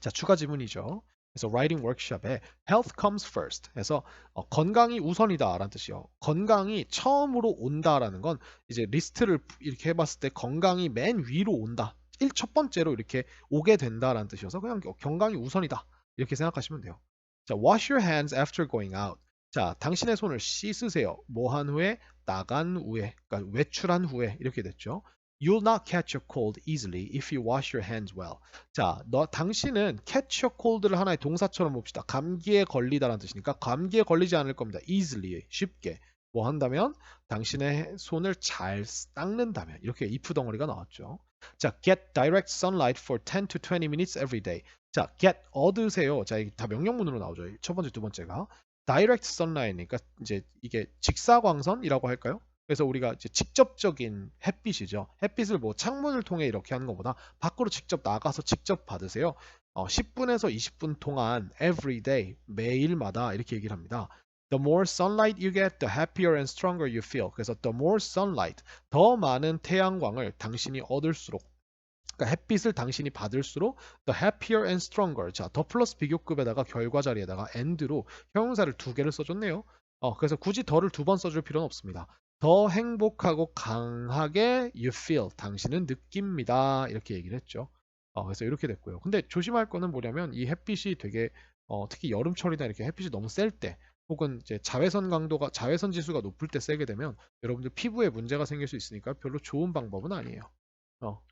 자, 추가 지문이죠. 그래서 writing workshop에 health comes first 해서 건강이 우선이다 라는 뜻이요. 건강이 처음으로 온다라는 건 이제 리스트를 이렇게 해봤을 때 건강이 맨 위로 온다. 첫 번째로 이렇게 오게 된다라는 뜻이어서 그냥 건강이 우선이다. 이렇게 생각하시면 돼요. 자, wash your hands after going out. 자, 당신의 손을 씻으세요. 뭐 한 후에? 나간 후에. 그러니까 외출한 후에. 이렇게 됐죠. You'll not catch a cold easily if you wash your hands well. 자, 당신은 catch a cold를 하나의 동사처럼 봅시다. 감기에 걸리다라는 뜻이니까 감기에 걸리지 않을 겁니다. easily, 쉽게. 뭐 한다면? 당신의 손을 잘 닦는다면. 이렇게 if 덩어리가 나왔죠. 자, get direct sunlight for 10 to 20 minutes every day. 자, get 얻으세요. 자, 이게 다 명령문으로 나오죠. 첫 번째, 두 번째가 direct sunlight니까 이제 이게 직사광선이라고 할까요? 그래서 우리가 이제 직접적인 햇빛이죠. 햇빛을 뭐 창문을 통해 이렇게 하는 것보다 밖으로 직접 나가서 직접 받으세요. 10분에서 20분 동안 every day 매일마다 이렇게 얘기를 합니다. The more sunlight you get, the happier and stronger you feel. 그래서 the more sunlight, 더 많은 태양광을 당신이 얻을수록, 그러니까 햇빛을 당신이 받을수록 the happier and stronger. 자, 더 플러스 비교급에다가 결과 자리에다가 and로 형용사를 두 개를 써줬네요. 그래서 굳이 더를 두 번 써줄 필요는 없습니다. 더 행복하고 강하게 you feel. 당신은 느낍니다. 이렇게 얘기를 했죠. 그래서 이렇게 됐고요. 근데 조심할 거는 뭐냐면 이 햇빛이 되게 특히 여름철이나 이렇게 햇빛이 너무 셀 때, 혹은 이제 자외선 지수가 높을 때 세게 되면 여러분들 피부에 문제가 생길 수 있으니까 별로 좋은 방법은 아니에요.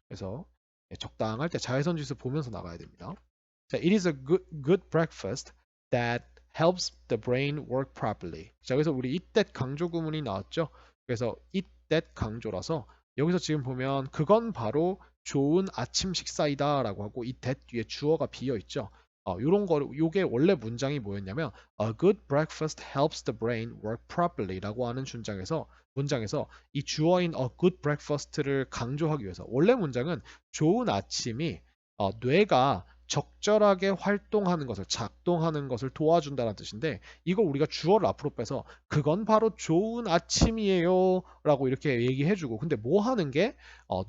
그래서 적당할 때 자외선 지수 보면서 나가야 됩니다. 자, it is a good breakfast that helps the brain work properly. 자, 그래서 우리 it that 강조 구문이 나왔죠. 그래서 it that 강조라서 여기서 지금 보면 그건 바로 좋은 아침 식사이다라고 하고 이 that 뒤에 주어가 비어 있죠. 요게 원래 문장이 뭐였냐면 a good breakfast helps the brain work properly라고 하는 문장에서 이 주어인 a good breakfast를 강조하기 위해서 원래 문장은 좋은 아침이 뇌가 적절하게 활동하는 것을 작동하는 것을 도와준다는 뜻인데, 이거 우리가 주어를 앞으로 빼서 그건 바로 좋은 아침이에요 라고 이렇게 얘기해주고, 근데 뭐 하는 게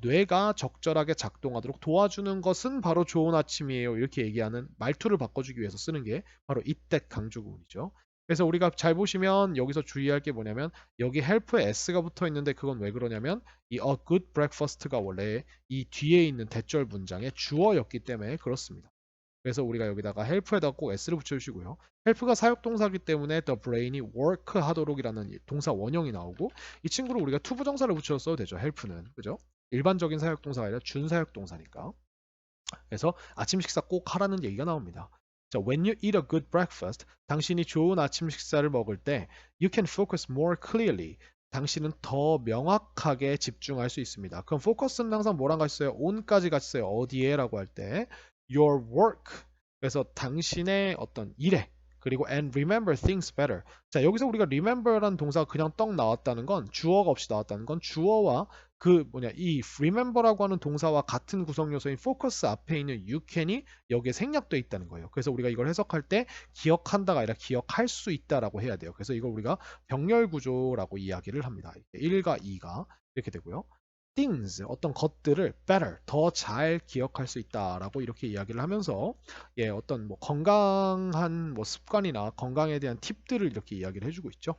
뇌가 적절하게 작동하도록 도와주는 것은 바로 좋은 아침이에요 이렇게 얘기하는 말투를 바꿔주기 위해서 쓰는 게 바로 이때 강조 구문이죠. 그래서 우리가 잘 보시면 여기서 주의할 게 뭐냐면 여기 help에 s가 붙어 있는데, 그건 왜 그러냐면 이 a good breakfast가 원래 이 뒤에 있는 대절 문장의 주어였기 때문에 그렇습니다. 그래서 우리가 여기다가 help에다가 꼭 s를 붙여주시고요. help가 사역동사이기 때문에 the brain이 work 하도록이라는 동사 원형이 나오고, 이 친구를 우리가 투부정사를 붙여 써도 되죠. help는, 그죠? 일반적인 사역동사가 아니라 준사역동사니까. 그래서 아침 식사 꼭 하라는 얘기가 나옵니다. 자, when you eat a good breakfast, 당신이 좋은 아침 식사를 먹을 때 you can focus more clearly. 당신은 더 명확하게 집중할 수 있습니다. 그럼 focus는 항상 뭐랑 같이 써요? on까지 같이 써요. 어디에? 라고 할 때 your work. 그래서 당신의 어떤 일에, 그리고 and remember things better. 자, 여기서 우리가 remember라는 동사가 그냥 떡 나왔다는 건, 주어가 없이 나왔다는 건 주어와 이 remember라고 하는 동사와 같은 구성 요소인 focus 앞에 있는 you can이 여기에 생략되어 있다는 거예요. 그래서 우리가 이걸 해석할 때 기억한다가 아니라 기억할 수 있다라고 해야 돼요. 그래서 이걸 우리가 병렬 구조라고 이야기를 합니다. 1과 2가 이렇게 되고요. things, 어떤 것들을 better, 더 잘 기억할 수 있다라고 이렇게 이야기를 하면서 어떤 뭐 건강한 뭐 습관이나 건강에 대한 팁들을 이렇게 이야기를 해주고 있죠.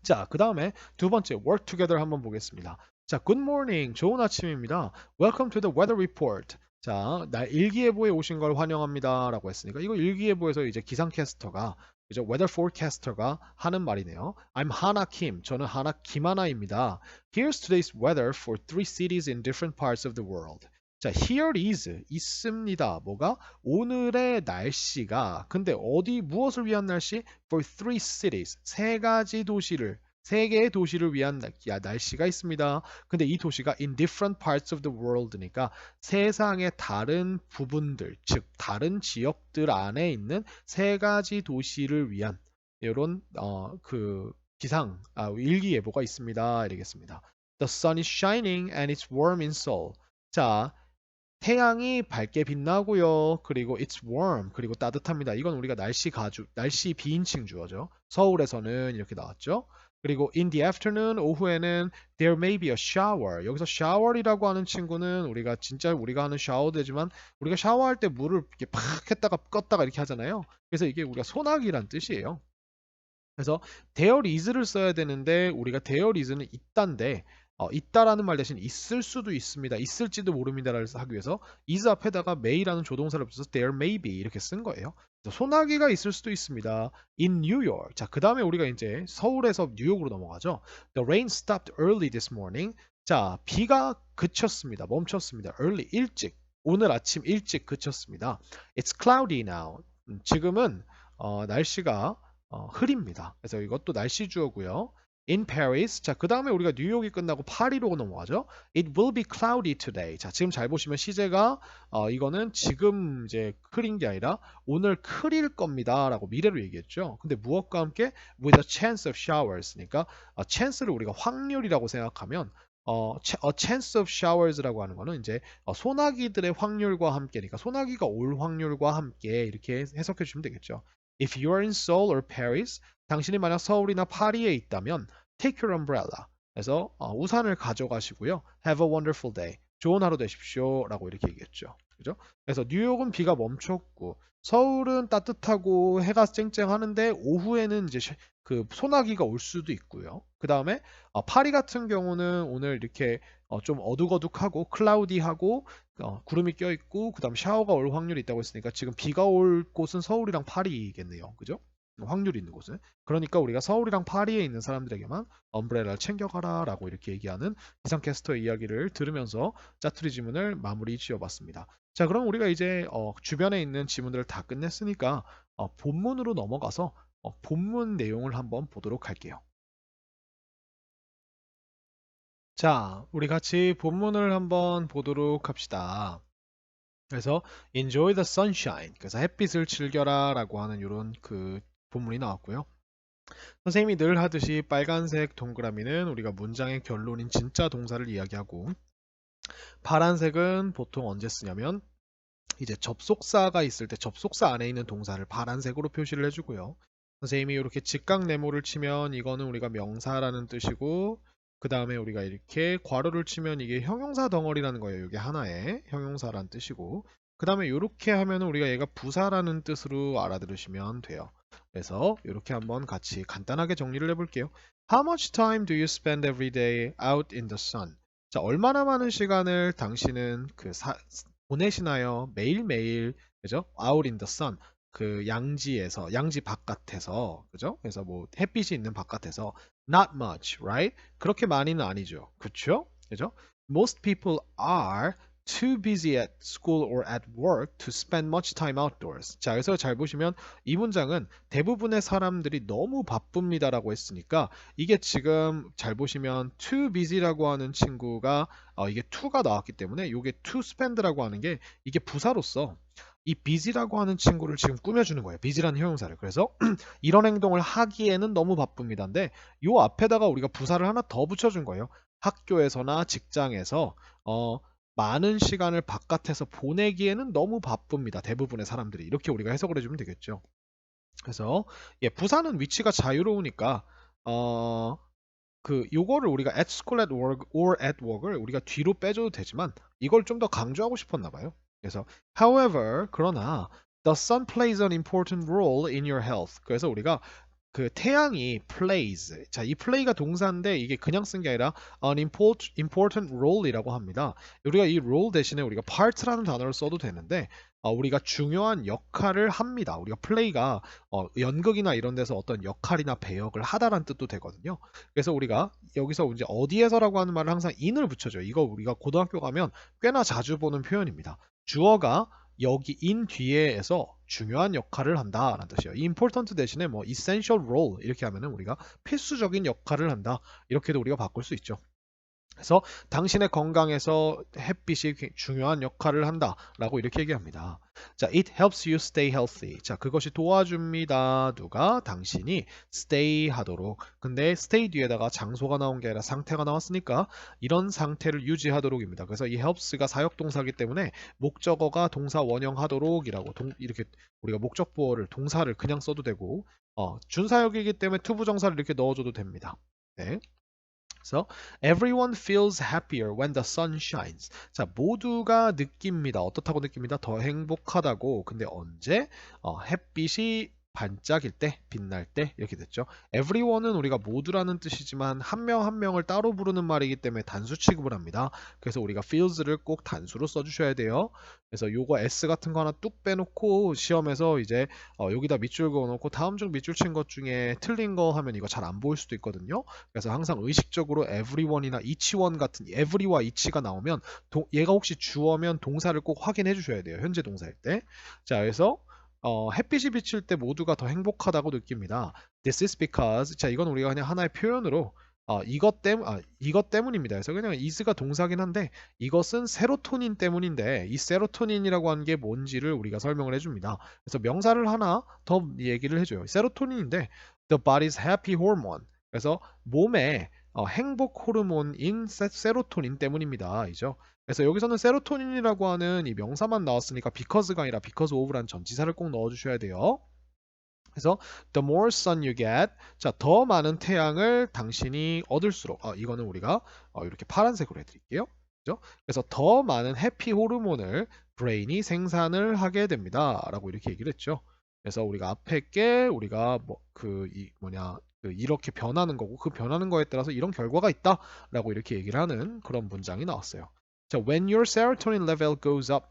자, 그 다음에 두 번째 work together 한번 보겠습니다. 자, good morning, 좋은 아침입니다. Welcome to the weather report. 자, 일기예보에 오신 걸 환영합니다라고 했으니까 이거 일기예보에서 이제 기상캐스터가, 그죠? weather forecaster가 하는 말이네요. I'm Hana Kim. 저는 하나 김하나입니다. Here's today's weather for three cities in different parts of the world. 자, here is 있습니다. 뭐가? 오늘의 날씨가. 근데 무엇을 위한 날씨? For three cities. 세 개의 도시를 위한 날씨가 있습니다. 근데 이 도시가 in different parts of the world니까 세상의 다른 부분들, 즉 다른 지역들 안에 있는 세 가지 도시를 위한 이런 일기예보가 있습니다. 이러겠습니다. The sun is shining and it's warm in Seoul. 자, 태양이 밝게 빛나고요. 그리고 it's warm. 그리고 따뜻합니다. 이건 우리가 날씨 비인칭 주어죠. 서울에서는 이렇게 나왔죠. 그리고 in the afternoon, 오후에는 there may be a shower. 여기서 shower이라고 하는 친구는 우리가 하는 샤워되지만 우리가 샤워할 때 물을 이렇게 팍 했다가 껐다가 이렇게 하잖아요. 그래서 이게 우리가 소나기란 뜻이에요. 그래서 there is를 써야 되는데 우리가 there is는 있다인데 있다라는 말 대신 있을 수도 있습니다. 있을지도 모릅니다를 하기 위해서 is 앞에다가 may라는 조동사를 붙여서 there may be 이렇게 쓴 거예요. 소나기가 있을 수도 있습니다. In New York. 자, 그 다음에 우리가 이제 서울에서 뉴욕으로 넘어가죠. The rain stopped early this morning. 자, 비가 그쳤습니다. 멈췄습니다. early, 일찍. 오늘 아침 일찍 그쳤습니다. It's cloudy now. 지금은 날씨가 흐립니다. 그래서 이것도 날씨 주어고요. In Paris. 자, 그 다음에 우리가 뉴욕이 끝나고 파리로 넘어가죠. It will be cloudy today. 자, 지금 잘 보시면 시제가 이거는 지금 이제 흐린 게 아니라 오늘 흐릴 겁니다라고 미래로 얘기했죠. 근데 무엇과 함께 with a chance of showers니까 chance를 우리가 확률이라고 생각하면 a chance of showers라고 하는 거는 이제 소나기들의 확률과 함께니까 소나기가 올 확률과 함께 이렇게 해석해 주시면 되겠죠. If you are in Seoul or Paris, 당신이 만약 서울이나 파리에 있다면 take your umbrella. 그래서 우산을 가져가시고요. Have a wonderful day. 좋은 하루 되십시오라고 이렇게 얘기했죠. 그죠? 그래서 뉴욕은 비가 멈췄고 서울은 따뜻하고 해가 쨍쨍하는데 오후에는 이제 그 소나기가 올 수도 있고요. 그 다음에 파리 같은 경우는 오늘 이렇게 좀 어둑어둑하고 클라우디하고 구름이 껴있고 그 다음 샤워가 올 확률이 있다고 했으니까 지금 비가 올 곳은 서울이랑 파리겠네요. 그죠? 확률이 있는 곳은. 그러니까 우리가 서울이랑 파리에 있는 사람들에게만 엄브레라를 챙겨가라 라고 이렇게 얘기하는 기상캐스터의 이야기를 들으면서 짜투리 지문을 마무리 지어봤습니다. 자, 그럼 우리가 이제 주변에 있는 지문들을 다 끝냈으니까 본문으로 넘어가서 본문 내용을 한번 보도록 할게요. 자, 우리 같이 본문을 한번 보도록 합시다. 그래서 enjoy the sunshine. 그래서 햇빛을 즐겨라 라고 하는 이런 그 본문이 나왔고요. 선생님이 늘 하듯이 빨간색 동그라미는 우리가 문장의 결론인 진짜 동사를 이야기하고 파란색은 보통 언제 쓰냐면 이제 접속사가 있을 때 접속사 안에 있는 동사를 파란색으로 표시를 해주고요. 선생님이 이렇게 직각 네모를 치면 이거는 우리가 명사라는 뜻이고 그 다음에 우리가 이렇게 괄호를 치면 이게 형용사 덩어리라는 거예요. 이게 하나의 형용사라는 뜻이고 그 다음에 이렇게 하면 우리가 얘가 부사라는 뜻으로 알아들으시면 돼요. 그래서 이렇게 한번 같이 간단하게 정리를 해볼게요. How much time do you spend every day out in the sun? 자, 얼마나 많은 시간을 당신은 보내시나요? 매일매일, 그죠? Out in the sun. 그 양지에서, 양지 바깥에서, 그죠? 그래서 뭐 햇빛이 있는 바깥에서 not much, right? 그렇게 많이는 아니죠. 그쵸? 그죠? Most people are too busy at school or at work to spend much time outdoors. 자, 그래서 잘 보시면 이 문장은 대부분의 사람들이 너무 바쁩니다라고 했으니까 이게 지금 잘 보시면 too busy라고 하는 친구가 이게 to가 나왔기 때문에 이게 to spend라고 하는 게 이게 부사로서 이 busy라고 하는 친구를 지금 꾸며주는 거예요. busy라는 형용사를. 그래서 이런 행동을 하기에는 너무 바쁩니다인데 요 앞에다가 우리가 부사를 하나 더 붙여준 거예요. 학교에서나 직장에서 많은 시간을 바깥에서 보내기에는 너무 바쁩니다. 대부분의 사람들이. 이렇게 우리가 해석을 해주면 되겠죠. 그래서 예, 부사는 위치가 자유로우니까 요거를 우리가 at school, at work, or at work을 우리가 뒤로 빼줘도 되지만 이걸 좀 더 강조하고 싶었나 봐요. 그래서 however, 그러나 the sun plays an important role in your health. 그래서 우리가 그 태양이 plays. 자, 이 play가 동사인데 이게 그냥 쓴 게 아니라 an important role이라고 합니다. 우리가 이 role 대신에 우리가 part라는 단어를 써도 되는데 우리가 중요한 역할을 합니다. 우리가 play가 연극이나 이런 데서 어떤 역할이나 배역을 하다라는 뜻도 되거든요. 그래서 우리가 여기서 이제 어디에서라고 하는 말을 항상 in을 붙여줘요. 이거 우리가 고등학교 가면 꽤나 자주 보는 표현입니다. 주어가 여기 in 뒤에서 중요한 역할을 한다라는 뜻이에요. 이 important 대신에 뭐 essential role 이렇게 하면은 우리가 필수적인 역할을 한다. 이렇게도 우리가 바꿀 수 있죠. 그래서 당신의 건강에서 햇빛이 중요한 역할을 한다라고 이렇게 얘기합니다. 자, it helps you stay healthy. 자, 그것이 도와줍니다. 누가? 당신이 stay 하도록. 근데 stay 뒤에다가 장소가 나온 게 아니라 상태가 나왔으니까 이런 상태를 유지하도록입니다. 그래서 이 helps가 사역동사이기 때문에 목적어가 동사 원형하도록이라고 이렇게 우리가 목적보어를 동사를 그냥 써도 되고 준사역이기 때문에 투부정사를 이렇게 넣어줘도 됩니다. 네. 그래서 everyone feels happier when the sun shines. 자, 모두가 느낍니다. 어떻다고 느낍니다? 더 행복하다고. 근데 언제? 햇빛이 반짝일 때, 빛날 때 이렇게 됐죠. everyone은 우리가 모두라는 뜻이지만 한 명 한 명을 따로 부르는 말이기 때문에 단수 취급을 합니다. 그래서 우리가 feels를 꼭 단수로 써주셔야 돼요. 그래서 요거 s 같은 거 하나 뚝 빼놓고 시험에서 이제 여기다 밑줄 그어놓고 다음 중 밑줄 친 것 중에 틀린 거 하면 이거 잘 안 보일 수도 있거든요. 그래서 항상 의식적으로 everyone이나 eachone 같은 every와 each가 나오면 얘가 혹시 주어면 동사를 꼭 확인해 주셔야 돼요. 현재 동사일 때. 자, 그래서 햇빛이 비칠 때 모두가 더 행복하다고 느낍니다. This is because 자 이건 우리가 그냥 하나의 표현으로 이것 때문입니다. 그래서 그냥 is가 동사긴 한데 이것은 세로토닌 때문인데 이 세로토닌이라고 하는 게 뭔지를 우리가 설명을 해줍니다. 그래서 명사를 하나 더 얘기를 해줘요. 세로토닌인데 the body's happy hormone. 그래서 몸의 행복 호르몬인 세로토닌 때문입니다. 이죠? 그래서 여기서는 세로토닌이라고 하는 이 명사만 나왔으니까 because가 아니라 because of란 전치사를 꼭 넣어주셔야 돼요. 그래서 the more sun you get, 자, 더 많은 태양을 당신이 얻을수록, 이거는 우리가 이렇게 파란색으로 해드릴게요. 그죠? 그래서 더 많은 해피 호르몬을 브레인이 생산을 하게 됩니다. 라고 이렇게 얘기를 했죠. 그래서 우리가 앞에 게 우리가 이렇게 변하는 거고 그 변하는 거에 따라서 이런 결과가 있다라고 이렇게 얘기를 하는 그런 문장이 나왔어요. 자, when your serotonin level goes up,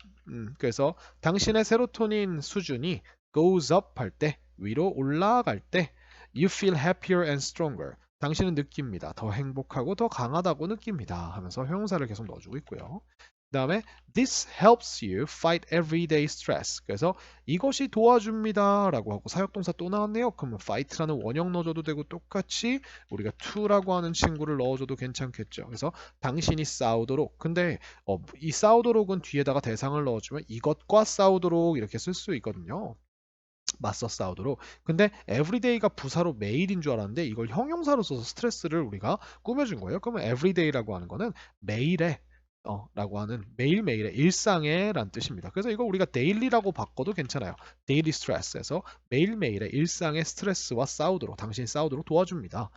그래서 당신의 세로토닌 수준이 goes up 할 때, 위로 올라갈 때 you feel happier and stronger. 당신은 느낍니다. 더 행복하고 더 강하다고 느낍니다. 하면서 형용사를 계속 넣어주고 있고요. 그 다음에 this helps you fight everyday stress. 그래서 이것이 도와줍니다 라고 하고 사역동사 또 나왔네요. 그러면 fight라는 원형 넣어줘도 되고 똑같이 우리가 to라고 하는 친구를 넣어줘도 괜찮겠죠. 그래서 당신이 싸우도록. 근데 이 싸우도록은 뒤에다가 대상을 넣어주면 이것과 싸우도록 이렇게 쓸 수 있거든요. 맞서 싸우도록. 근데 everyday가 부사로 매일인 줄 알았는데 이걸 형용사로 써서 스트레스를 우리가 꾸며준 거예요. 그러면 everyday라고 하는 거는 매일에 라고 하는 매일매일의 일상에 란 뜻입니다. 그래서 이거 우리가 daily라고 바꿔도 괜찮아요. daily stress에서 매일매일의 일상의 스트레스와 싸우도록 당신이 싸우도록 도와줍니다.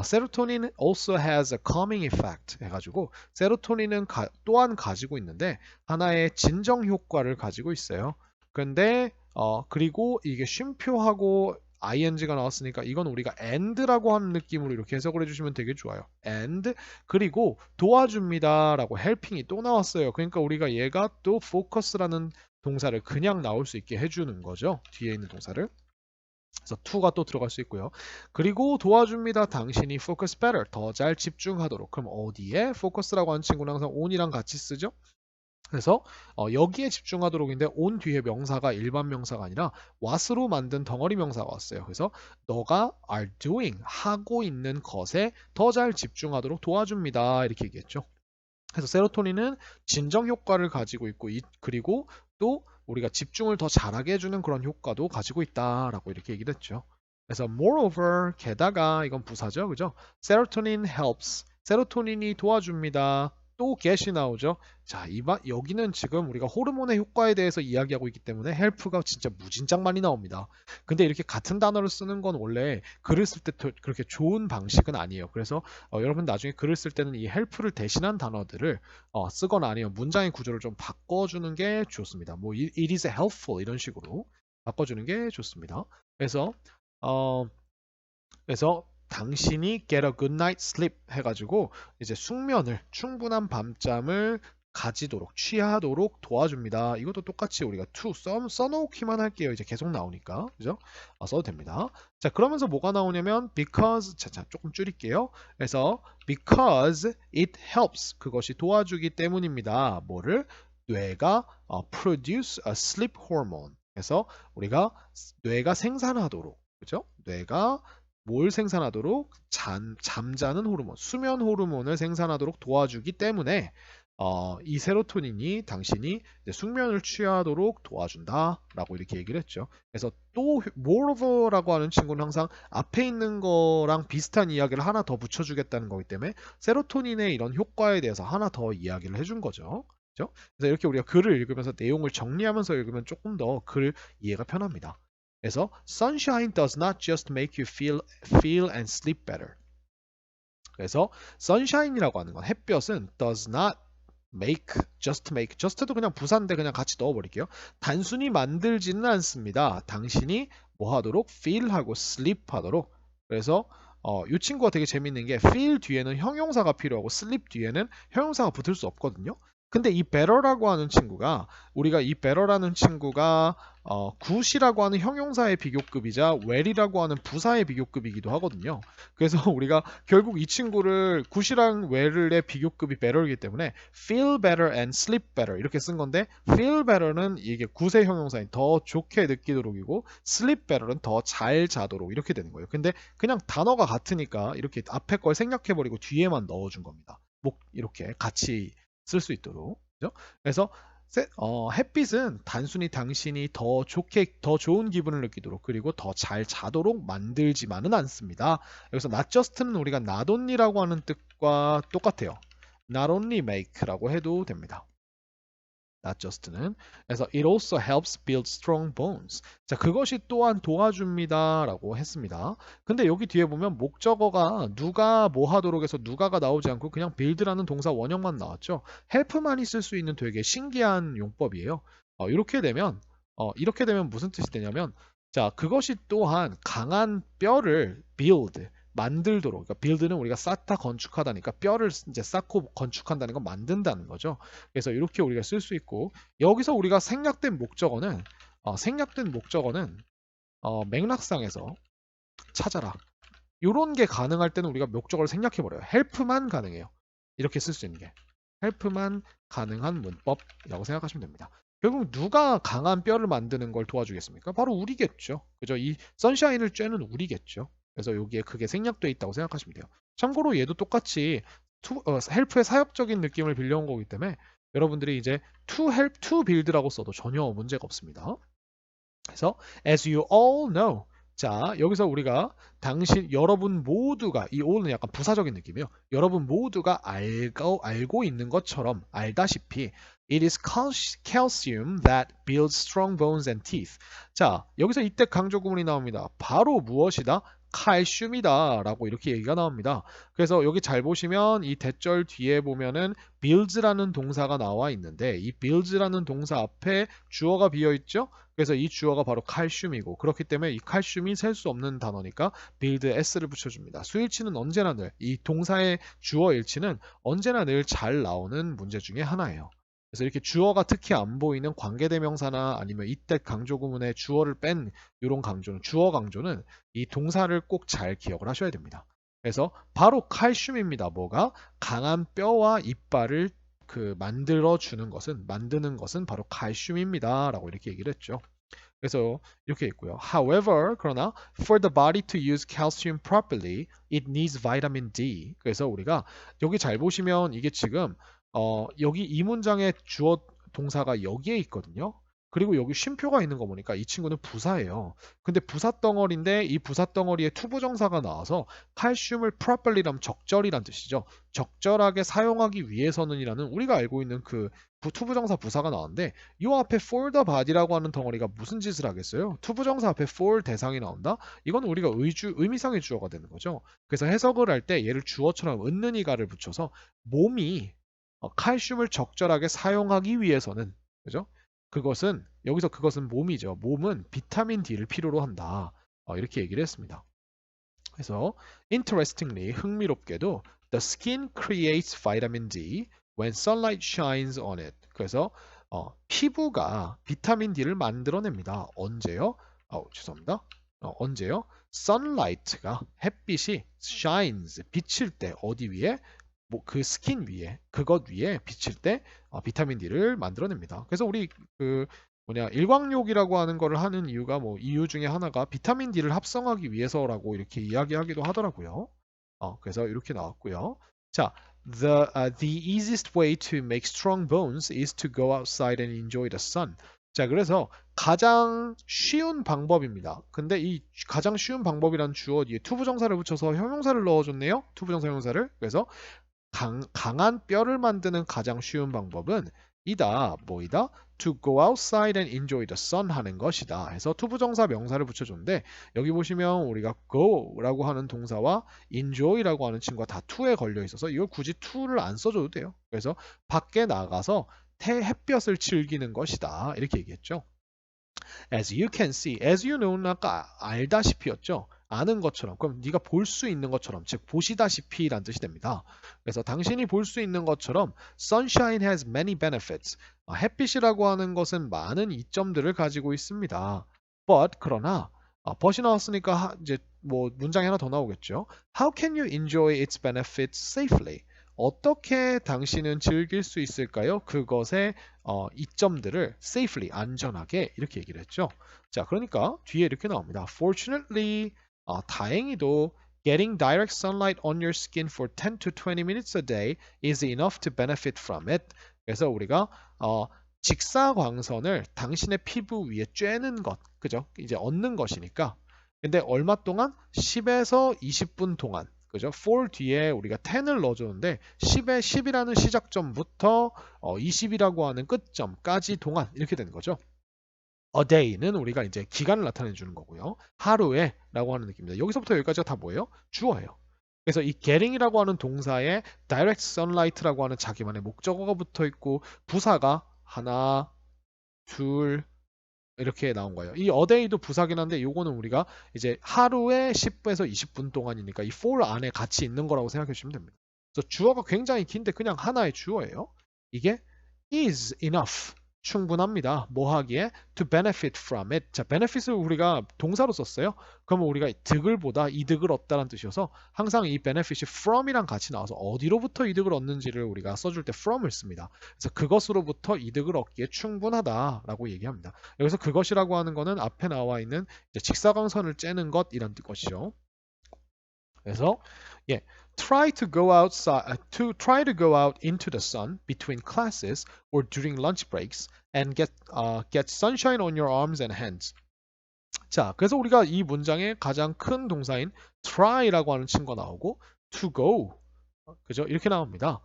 serotonin also has a calming effect 해가지고 세로토닌은 또한 가지고 있는데 하나의 진정 효과를 가지고 있어요. 근데 그리고 이게 쉼표하고 ing가 나왔으니까 이건 우리가 and라고 하는 느낌으로 이렇게 해석을 해주시면 되게 좋아요. and 그리고 도와줍니다라고 helping이 또 나왔어요. 그러니까 우리가 얘가 또 focus라는 동사를 그냥 나올 수 있게 해주는 거죠. 뒤에 있는 동사를. 그래서 to가 또 들어갈 수 있고요. 그리고 도와줍니다. 당신이 focus better. 더 잘 집중하도록. 그럼 어디에? focus라고 하는 친구는 항상 on이랑 같이 쓰죠. 그래서 여기에 집중하도록인데 on 뒤에 명사가 일반 명사가 아니라 what으로 만든 덩어리 명사가 왔어요. 그래서 너가 are doing 하고 있는 것에 더 잘 집중하도록 도와줍니다. 이렇게 얘기했죠. 그래서 세로토닌은 진정 효과를 가지고 있고 그리고 또 우리가 집중을 더 잘하게 해주는 그런 효과도 가지고 있다라고 이렇게 얘기를 했죠. 그래서 moreover 게다가 이건 부사죠. 그죠? serotonin helps 세로토닌이 도와줍니다. 또 get이 나오죠. 자, 여기는 지금 우리가 호르몬의 효과에 대해서 이야기하고 있기 때문에 help가 진짜 무진장 많이 나옵니다. 근데 이렇게 같은 단어를 쓰는 건 원래 글을 쓸 때 그렇게 좋은 방식은 아니에요. 그래서 여러분 나중에 글을 쓸 때는 이 help를 대신한 단어들을 쓰거나 아니면 문장의 구조를 좀 바꿔주는 게 좋습니다. 뭐 it is helpful 이런 식으로 바꿔주는 게 좋습니다. 그래서 어, 당신이 get a good night sleep 해가지고 이제 숙면을 충분한 밤잠을 가지도록 취하도록 도와줍니다. 이것도 똑같이 우리가 to 써놓기만 할게요. 이제 계속 나오니까 그죠? 써도 됩니다. 자 그러면서 뭐가 나오냐면 because 자 조금 줄일게요. 그래서 because it helps 그것이 도와주기 때문입니다. 뭐를 뇌가 produce a sleep hormone. 그래서 우리가 뇌가 생산하도록 그죠? 뇌가 뭘 생산하도록 잠자는 호르몬, 수면 호르몬을 생산하도록 도와주기 때문에 이 세로토닌이 당신이 이제 숙면을 취하도록 도와준다라고 이렇게 얘기를 했죠. 그래서 또 moreover라고 하는 친구는 항상 앞에 있는 거랑 비슷한 이야기를 하나 더 붙여주겠다는 거기 때문에 세로토닌의 이런 효과에 대해서 하나 더 이야기를 해준 거죠. 그렇죠? 그래서 이렇게 우리가 글을 읽으면서 내용을 정리하면서 읽으면 조금 더 글 이해가 편합니다. 그래서 sunshine does not just make you feel and sleep better. 그래서 sunshine이라고 하는 건 햇볕은 does not make, just도 그냥 부사인데 그냥 같이 넣어버릴게요. 단순히 만들지는 않습니다. 당신이 뭐 하도록 feel하고 sleep 하도록. 그래서 이 친구가 되게 재밌는 게 feel 뒤에는 형용사가 필요하고 sleep 뒤에는 형용사가 붙을 수 없거든요. 근데 이 better라고 하는 친구가 우리가 이 better라는 친구가 good이라고 하는 형용사의 비교급이자 well이라고 하는 부사의 비교급이기도 하거든요. 그래서 우리가 결국 이 친구를 good이랑 well의 비교급이 better이기 때문에 feel better and sleep better 이렇게 쓴 건데 feel better는 이게 good의 형용사인 더 좋게 느끼도록이고 sleep better는 더 잘 자도록 이렇게 되는 거예요. 근데 그냥 단어가 같으니까 이렇게 앞에 걸 생략해버리고 뒤에만 넣어준 겁니다. 이렇게 같이 쓸 수 있도록. 그죠? 그래서 햇빛은 단순히 당신이 더 좋게 더 좋은 기분을 느끼도록 그리고 더 잘 자도록 만들지만은 않습니다. 여기서 not just는 우리가 not only라고 하는 뜻과 똑같아요. not only make라고 해도 됩니다. not just는. 그래서 it also helps build strong bones. 자, 그것이 또한 도와줍니다라고 했습니다. 근데 여기 뒤에 보면 목적어가 누가 뭐 하도록 해서 누가가 나오지 않고 그냥 build라는 동사 원형만 나왔죠. help만 있을 수 있는 되게 신기한 용법이에요. 이렇게 되면 무슨 뜻이 되냐면 자, 그것이 또한 강한 뼈를 build 만들도록 그러니까 build는 우리가 쌓다 건축하다니까 뼈를 이제 쌓고 건축한다는 건 만든다는 거죠. 그래서 이렇게 우리가 쓸 수 있고 여기서 우리가 생략된 목적어는 맥락상에서 찾아라. 이런 게 가능할 때는 우리가 목적어를 생략해 버려요. help만 가능해요. 이렇게 쓸 수 있는 게 help만 가능한 문법이라고 생각하시면 됩니다. 결국 누가 강한 뼈를 만드는 걸 도와주겠습니까? 바로 우리겠죠. 그죠? 이 선샤인을 쬐는 우리겠죠. 그래서 여기에 그게 생략되어 있다고 생각하시면 돼요. 참고로 얘도 똑같이 help의 사역적인 느낌을 빌려온 거기 때문에 여러분들이 이제 to help to build라고 써도 전혀 문제가 없습니다. 그래서 as you all know 자 여기서 우리가 여러분 모두가 이 all은 약간 부사적인 느낌이에요. 여러분 모두가 알고 있는 것처럼 알다시피 it is calcium that builds strong bones and teeth. 자 여기서 이때 강조 구문이 나옵니다. 바로 무엇이다? 칼슘이다 라고 이렇게 얘기가 나옵니다. 그래서 여기 잘 보시면 이 대절 뒤에 보면은 builds라는 동사가 나와 있는데 이 builds라는 동사 앞에 주어가 비어 있죠. 그래서 이 주어가 바로 칼슘이고 그렇기 때문에 이 칼슘이 셀 수 없는 단어니까 build s를 붙여줍니다. 수일치는 언제나 늘 이 동사의 주어 일치는 언제나 늘 잘 나오는 문제 중에 하나예요. 그래서 이렇게 주어가 특히 안 보이는 관계대명사나 아니면 이때 강조구문에 주어를 뺀 이런 강조는 주어 강조는 이 동사를 꼭 잘 기억을 하셔야 됩니다. 그래서 바로 칼슘입니다. 뭐가 강한 뼈와 이빨을 만드는 것은 바로 칼슘입니다라고 이렇게 얘기를 했죠. 그래서 이렇게 있고요. However, 그러나 for the body to use calcium properly, it needs vitamin D. 그래서 우리가 여기 잘 보시면 이게 지금 여기 이 문장의 주어 동사가 여기에 있거든요. 그리고 여기 쉼표가 있는 거 보니까 이 친구는 부사예요. 근데 부사 덩어리인데 이 부사 덩어리에 투부정사가 나와서 칼슘을 properly라면 적절이란 뜻이죠. 적절하게 사용하기 위해서는이라는 우리가 알고 있는 그 투부정사 부사가 나왔는데 이 앞에 for the body라고 하는 덩어리가 무슨 짓을 하겠어요? 투부정사 앞에 for 대상이 나온다? 이건 우리가 의미상의 주어가 되는 거죠. 그래서 해석을 할 때 얘를 주어처럼 있는 이가를 붙여서 몸이 칼슘을 적절하게 사용하기 위해서는 그죠? 그것은 몸이죠. 몸은 비타민 D를 필요로 한다. 이렇게 얘기를 했습니다. 그래서 interestingly 흥미롭게도 the skin creates vitamin D when sunlight shines on it. 그래서 피부가 비타민 D를 만들어냅니다. 언제요? 죄송합니다. 언제요? sunlight가 햇빛이 shines 비칠 때 어디 위에? 그 스킨 위에 그것 위에 비칠 때 비타민 D를 만들어냅니다. 그래서 우리 일광욕이라고 하는 거를 하는 이유가 이유 중에 하나가 비타민 D를 합성하기 위해서라고 이렇게 이야기하기도 하더라고요. 그래서 이렇게 나왔고요. 자, the easiest way to make strong bones is to go outside and enjoy the sun. 자, 그래서 가장 쉬운 방법입니다. 근데 이 가장 쉬운 방법이란 주어 뒤에 투부정사를 붙여서 형용사를 넣어줬네요. 투부정사 형용사를. 그래서 강한 뼈를 만드는 가장 쉬운 방법은 뭐이다? To go outside and enjoy the sun 하는 것이다. 해서 투부정사 명사를 붙여줬는데 여기 보시면 우리가 go라고 하는 동사와 enjoy라고 하는 친구가 다 to에 걸려 있어서 이걸 굳이 to를 안 써줘도 돼요. 그래서 밖에 나가서 햇볕을 즐기는 것이다. 이렇게 얘기했죠. As you can see, as you know는 아까 알다시피였죠. 아는 것처럼, 그럼 네가 볼 수 있는 것처럼, 즉 보시다시피란 뜻이 됩니다. 그래서 당신이 볼 수 있는 것처럼 sunshine has many benefits. 햇빛이라고 하는 것은 많은 이점들을 가지고 있습니다. But 그러나 but이 나왔으니까 이제 뭐 문장이 하나 더 나오겠죠. How can you enjoy its benefits safely? 어떻게 당신은 즐길 수 있을까요? 그것의 이점들을 safely, 안전하게 이렇게 얘기를 했죠. 자, 그러니까 뒤에 이렇게 나옵니다. Fortunately, 다행히도 getting direct sunlight on your skin for 10 to 20 minutes a day is enough to benefit from it. 그래서 우리가 직사광선을 당신의 피부 위에 쬐는 것, 그죠? 이제 얻는 것이니까. 근데 얼마 동안? 10에서 20분 동안. 그죠? for 뒤에 우리가 10을 넣어줬는데 10에 10이라는 시작점부터 20이라고 하는 끝점까지 동안 이렇게 되는 거죠. A day는 우리가 이제 기간을 나타내 주는 거고요. 하루에 라고 하는 느낌입니다. 여기서부터 여기까지가 다 뭐예요? 주어예요. 그래서 이 getting이라고 하는 동사에 direct sunlight라고 하는 자기만의 목적어가 붙어 있고 부사가 하나, 둘 이렇게 나온 거예요. 이 a day도 부사긴 한데 요거는 우리가 이제 하루에 10분에서 20분 동안이니까 이 for 안에 같이 있는 거라고 생각해 주시면 됩니다. 그래서 주어가 굉장히 긴데 그냥 하나의 주어예요. 이게 is enough. 충분합니다. 뭐 하기에? To benefit from it. 자, benefit을 우리가 동사로 썼어요. 그러면 우리가 득을 보다 이득을 얻다라는 뜻이어서 항상 이 benefit이 from이랑 같이 나와서 어디로부터 이득을 얻는지를 우리가 써줄 때 from을 씁니다. 그래서 그것으로부터 이득을 얻기에 충분하다라고 얘기합니다. 여기서 그것이라고 하는 거는 앞에 나와 있는 직사광선을 째는 것이란 것이죠. 그래서 예, try to go out into the sun between classes or during lunch breaks and get sunshine on your arms and hands. 자, 그래서 우리가 이 문장의 가장 큰 동사인 try라고 하는 친구가 나오고 to go, 그죠? 이렇게 나옵니다.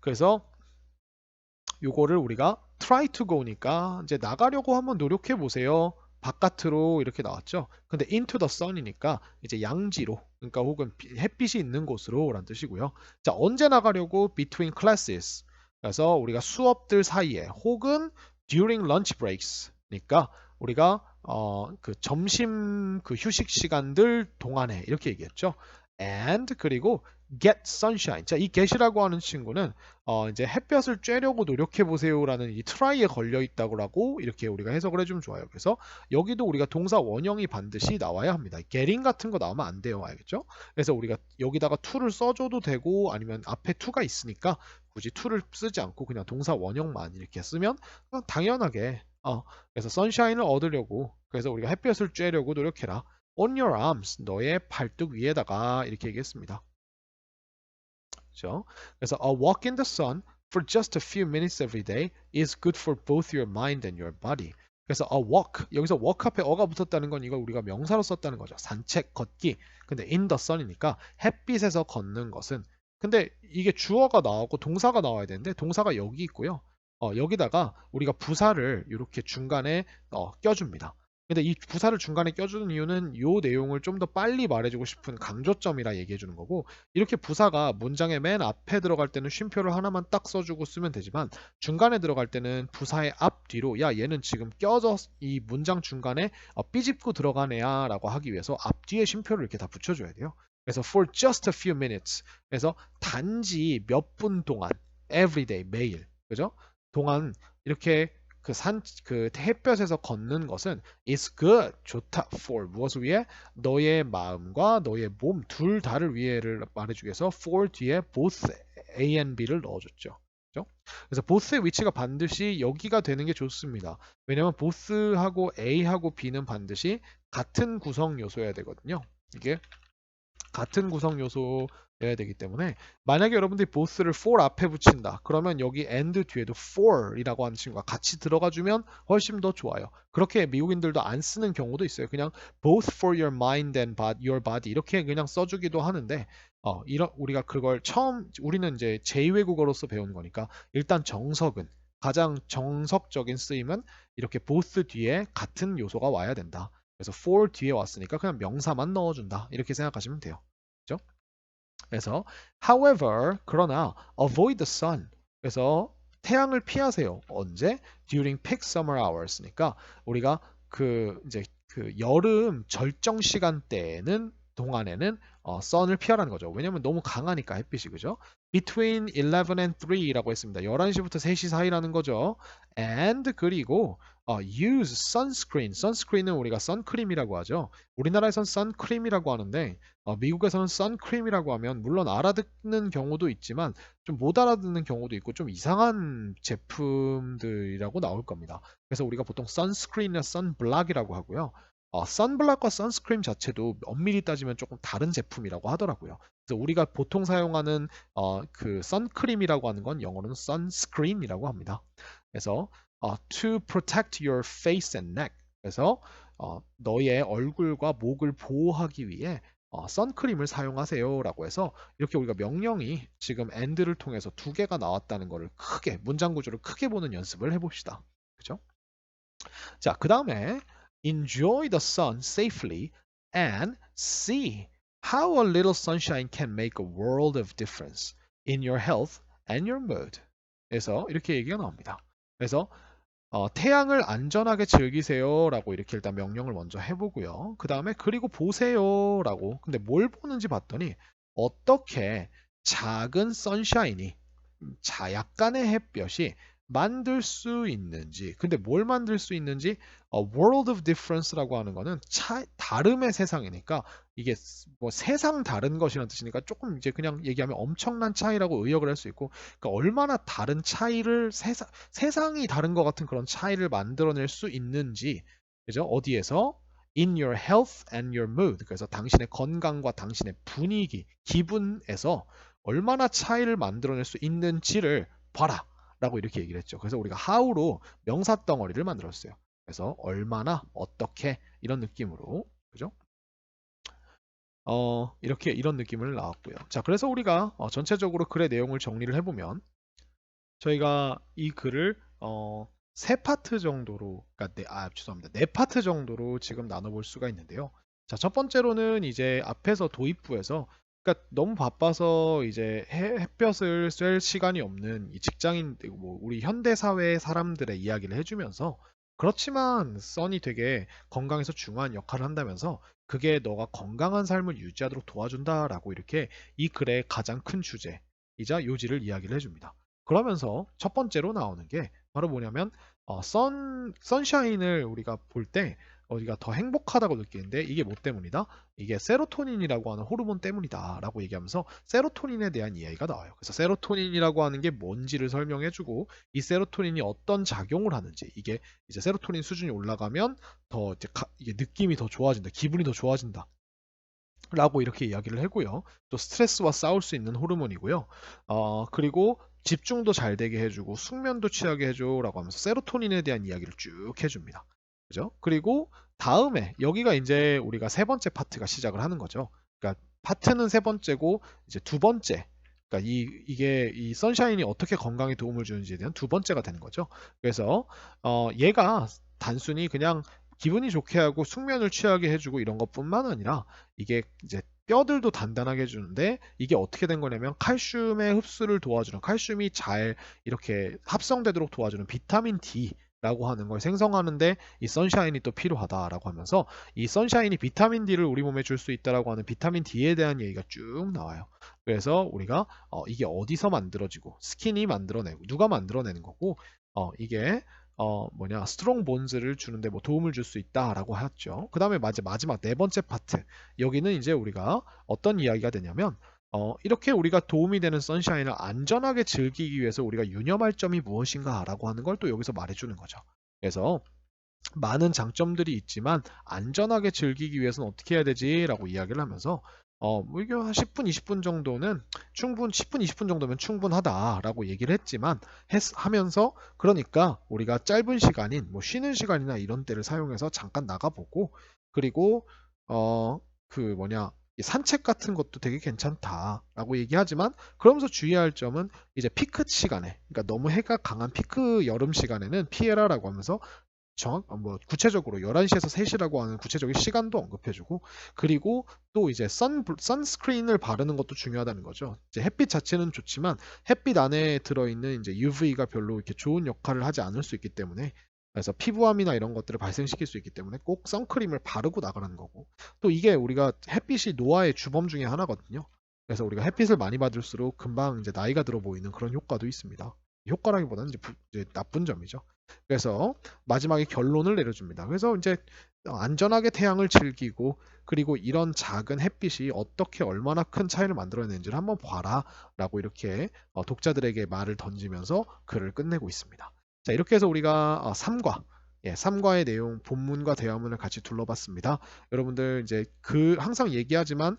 그래서 요거를 우리가 try to go니까 이제 나가려고 한번 노력해 보세요. 바깥으로 이렇게 나왔죠. 근데 into the sun이니까 이제 양지로, 그러니까 혹은 햇빛이 있는 곳으로 라는 뜻이고요. 자, 언제 나가려고? between classes. 그래서 우리가 수업들 사이에 혹은 during lunch breaks니까 우리가 그 점심 그 휴식 시간들 동안에 이렇게 얘기했죠. and 그리고 get sunshine. 자, 이 get이라고 하는 친구는 이제 햇볕을 쬐려고 노력해 보세요라는 이 try에 걸려 있다고 이렇게 우리가 해석을 해주면 좋아요. 그래서 여기도 우리가 동사 원형이 반드시 나와야 합니다. getting 같은 거 나오면 안 돼요, 알겠죠? 그래서 우리가 여기다가 to를 써줘도 되고 아니면 앞에 to가 있으니까 굳이 to를 쓰지 않고 그냥 동사 원형만 이렇게 쓰면 당연하게 그래서 sunshine을 얻으려고, 그래서 우리가 햇볕을 쬐려고 노력해라. on your arms, 너의 팔뚝 위에다가 이렇게 얘기했습니다. 그렇죠? 그래서 a walk in the sun for just a few minutes every day is good for both your mind and your body. 그래서 a walk, 여기서 walk 앞에 어가 붙었다는 건 이걸 우리가 명사로 썼다는 거죠. 산책, 걷기. 근데 in the sun이니까 햇빛에서 걷는 것은, 근데 이게 주어가 나오고 동사가 나와야 되는데 동사가 여기 있고요. 여기다가 우리가 부사를 이렇게 중간에 껴줍니다. 근데 이 부사를 중간에 껴주는 이유는 이 내용을 좀 더 빨리 말해주고 싶은 강조점이라 얘기해 주는 거고, 이렇게 부사가 문장의 맨 앞에 들어갈 때는 쉼표를 하나만 딱 써주고 쓰면 되지만 중간에 들어갈 때는 부사의 앞 뒤로 야 얘는 지금 껴져 이 문장 중간에 삐집고 들어가네야 라고 하기 위해서 앞뒤에 쉼표를 이렇게 다 붙여줘야 돼요. 그래서 for just a few minutes, 그래서 단지 몇 분 동안, every day, 매일, 그죠? 동안 이렇게 그 햇볕에서 걷는 것은 is good, 좋다. for 무엇을 위해? 너의 마음과 너의 몸 둘 다를 위해를 말해주기 위해서 for 뒤에 both A and B를 넣어줬죠. 그죠? 그래서 both의 위치가 반드시 여기가 되는 게 좋습니다. 왜냐면 both하고 A하고 B는 반드시 같은 구성 요소여야 되거든요. 이게 같은 구성 요소여야 되기 때문에 만약에 여러분들이 both를 for 앞에 붙인다. 그러면 여기 and 뒤에도 for이라고 하는 친구가 같이 들어가주면 훨씬 더 좋아요. 그렇게 미국인들도 안 쓰는 경우도 있어요. 그냥 both for your mind and your body 이렇게 그냥 써주기도 하는데 우리가 그걸 우리는 이제 제2외국어로서 배운 거니까 일단 가장 정석적인 쓰임은 이렇게 both 뒤에 같은 요소가 와야 된다. 그래서 for 뒤에 왔으니까 그냥 명사만 넣어준다. 이렇게 생각하시면 돼요. 그죠? 그래서 however, 그러나 avoid the sun. 그래서 태양을 피하세요. 언제? during peak summer hours니까 우리가 이제 그 여름 절정 시간대에는 동안에는 sun을 피하라는 거죠. 왜냐면 너무 강하니까 햇빛이 그죠? Between 11 and 3라고 했습니다. 11시부터 3시 사이라는 거죠. And 그리고 use sunscreen. sunscreen은 우리가 선크림이라고 하죠. 우리나라에선 선크림이라고 하는데 미국에서는 선크림이라고 하면 물론 알아듣는 경우도 있지만 좀 못 알아듣는 경우도 있고 좀 이상한 제품들이라고 나올 겁니다. 그래서 우리가 보통 선스크린이나 선블락이라고 하고요. 선블락과 선스크림 자체도 엄밀히 따지면 조금 다른 제품이라고 하더라고요. 그래서 우리가 보통 사용하는 그 선크림이라고 하는 건 영어로는 선스크린이라고 합니다. 그래서 to protect your face and neck. 그래서 너의 얼굴과 목을 보호하기 위해 선크림을 사용하세요라고 해서 이렇게 우리가 명령이 지금 and를 통해서 두 개가 나왔다는 것을 크게 문장 구조를 크게 보는 연습을 해봅시다. 그죠? 자, 그 다음에 enjoy the sun safely and see how a little sunshine can make a world of difference in your health and your mood. 그래서 이렇게 얘기가 나옵니다. 그래서 태양을 안전하게 즐기세요라고 이렇게 일단 명령을 먼저 해보고요. 그 다음에 그리고 보세요라고. 근데 뭘 보는지 봤더니 어떻게 작은 선샤인이 약간의 햇볕이 만들 수 있는지. 근데 뭘 만들 수 있는지 world of difference라고 하는 거는 다름의 세상이니까 이게 뭐 세상 다른 것이라는 뜻이니까 조금 이제 그냥 얘기하면 엄청난 차이라고 의역을 할 수 있고 그러니까 얼마나 다른 차이를 세상이 다른 것 같은 그런 차이를 만들어낼 수 있는지 그죠? 어디에서? In your health and your mood. 그래서 당신의 건강과 당신의 분위기, 기분에서 얼마나 차이를 만들어낼 수 있는지를 봐라. 라고 이렇게 얘기를 했죠. 그래서 우리가 how로 명사 덩어리를 만들었어요. 그래서 얼마나, 어떻게 이런 느낌으로 그죠? 이렇게 이런 느낌을 나왔고요. 자, 그래서 우리가 전체적으로 글의 내용을 정리를 해보면 저희가 이 글을 세 파트 정도로, 그러니까 죄송합니다. 네 파트 정도로 지금 나눠볼 수가 있는데요. 자, 첫 번째로는 이제 앞에서 도입부에서 그러니까 너무 바빠서 이제 햇볕을 쐴 시간이 없는 이 직장인, 뭐 우리 현대 사회의 사람들의 이야기를 해주면서 그렇지만 선이 되게 건강에서 중요한 역할을 한다면서 그게 너가 건강한 삶을 유지하도록 도와준다라고 이렇게 이 글의 가장 큰 주제이자 요지를 이야기를 해줍니다. 그러면서 첫 번째로 나오는 게 바로 뭐냐면 선샤인을 우리가 볼 때 우리가 더 행복하다고 느끼는데 이게 뭐 때문이다? 이게 세로토닌이라고 하는 호르몬 때문이다 라고 얘기하면서 세로토닌에 대한 이야기가 나와요. 그래서 세로토닌이라고 하는 게 뭔지를 설명해주고 이 세로토닌이 어떤 작용을 하는지 이게 이제 세로토닌 수준이 올라가면 더 이제 이게 느낌이 더 좋아진다. 기분이 더 좋아진다. 라고 이렇게 이야기를 하고요. 또 스트레스와 싸울 수 있는 호르몬이고요. 그리고 집중도 잘 되게 해주고 숙면도 취하게 해줘라고 하면서 세로토닌에 대한 이야기를 쭉 해줍니다. 그죠? 그리고 다음에 여기가 이제 우리가 세 번째 파트가 시작을 하는 거죠. 그러니까 파트는 세 번째고 이제 두 번째. 그러니까 이게 이 선샤인이 어떻게 건강에 도움을 주는지에 대한 두 번째가 되는 거죠. 그래서 얘가 단순히 그냥 기분이 좋게 하고 숙면을 취하게 해주고 이런 것뿐만 아니라 이게 이제 뼈들도 단단하게 해주는데 이게 어떻게 된 거냐면 칼슘의 흡수를 도와주는 칼슘이 잘 이렇게 합성되도록 도와주는 비타민 D라고 하는 걸 생성하는데 이 선샤인이 또 필요하다라고 하면서 이 선샤인이 비타민 D를 우리 몸에 줄 수 있다라고 하는 비타민 D에 대한 얘기가 쭉 나와요. 그래서 우리가 이게 어디서 만들어지고 스킨이 만들어내고 누가 만들어내는 거고 이게 스트롱 본즈를 주는데 뭐 도움을 줄 수 있다라고 하죠. 그 다음에 마지막 네 번째 파트. 여기는 이제 우리가 어떤 이야기가 되냐면, 이렇게 우리가 도움이 되는 선샤인을 안전하게 즐기기 위해서 우리가 유념할 점이 무엇인가라고 하는 걸 또 여기서 말해주는 거죠. 그래서 많은 장점들이 있지만 안전하게 즐기기 위해서는 어떻게 해야 되지라고 이야기를 하면서 뭐 이게 한 10분, 20분 정도는 10분, 20분 정도면 충분하다라고 얘기를 했지만 하면서 그러니까 우리가 짧은 시간인 뭐 쉬는 시간이나 이런 때를 사용해서 잠깐 나가보고 그리고 이 산책 같은 것도 되게 괜찮다라고 얘기하지만 그러면서 주의할 점은 이제 피크 시간에 그러니까 너무 해가 강한 피크 여름 시간에는 피해라라고 하면서 구체적으로 11시에서 3시라고 하는 구체적인 시간도 언급해주고 그리고 또 이제 선스크린을 바르는 것도 중요하다는 거죠. 이제 햇빛 자체는 좋지만 햇빛 안에 들어있는 이제 UV가 별로 이렇게 좋은 역할을 하지 않을 수 있기 때문에 그래서 피부암이나 이런 것들을 발생시킬 수 있기 때문에 꼭 선크림을 바르고 나가라는 거고, 또 이게 우리가 햇빛이 노화의 주범 중에 하나거든요. 그래서 우리가 햇빛을 많이 받을수록 금방 이제 나이가 들어 보이는 그런 효과도 있습니다. 효과라기보다는 이제 나쁜 점이죠. 그래서 마지막에 결론을 내려줍니다. 그래서 이제 안전하게 태양을 즐기고, 그리고 이런 작은 햇빛이 어떻게 얼마나 큰 차이를 만들어내는지를 한번 봐라 라고 이렇게 독자들에게 말을 던지면서 글을 끝내고 있습니다. 자, 이렇게 해서 우리가 3과, 3과의 내용, 본문과 대화문을 같이 둘러봤습니다. 여러분들 이제 항상 얘기하지만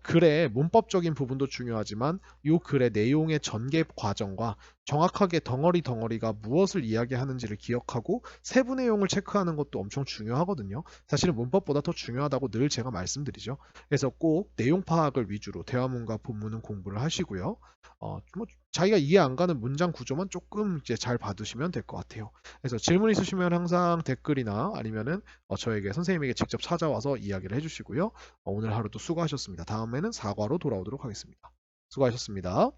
글의 문법적인 부분도 중요하지만 이 글의 내용의 전개 과정과 정확하게 덩어리가 무엇을 이야기하는지를 기억하고 세부 내용을 체크하는 것도 엄청 중요하거든요. 사실은 문법보다 더 중요하다고 늘 제가 말씀드리죠. 그래서 꼭 내용 파악을 위주로 대화문과 본문은 공부를 하시고요. 뭐 자기가 이해 안 가는 문장 구조만 조금 이제 잘 봐두시면 될 것 같아요. 그래서 질문 있으시면 항상 댓글이나 아니면은 저에게 선생님에게 직접 찾아와서 이야기를 해주시고요. 오늘 하루도 수고하셨습니다. 다음에는 사과로 돌아오도록 하겠습니다. 수고하셨습니다.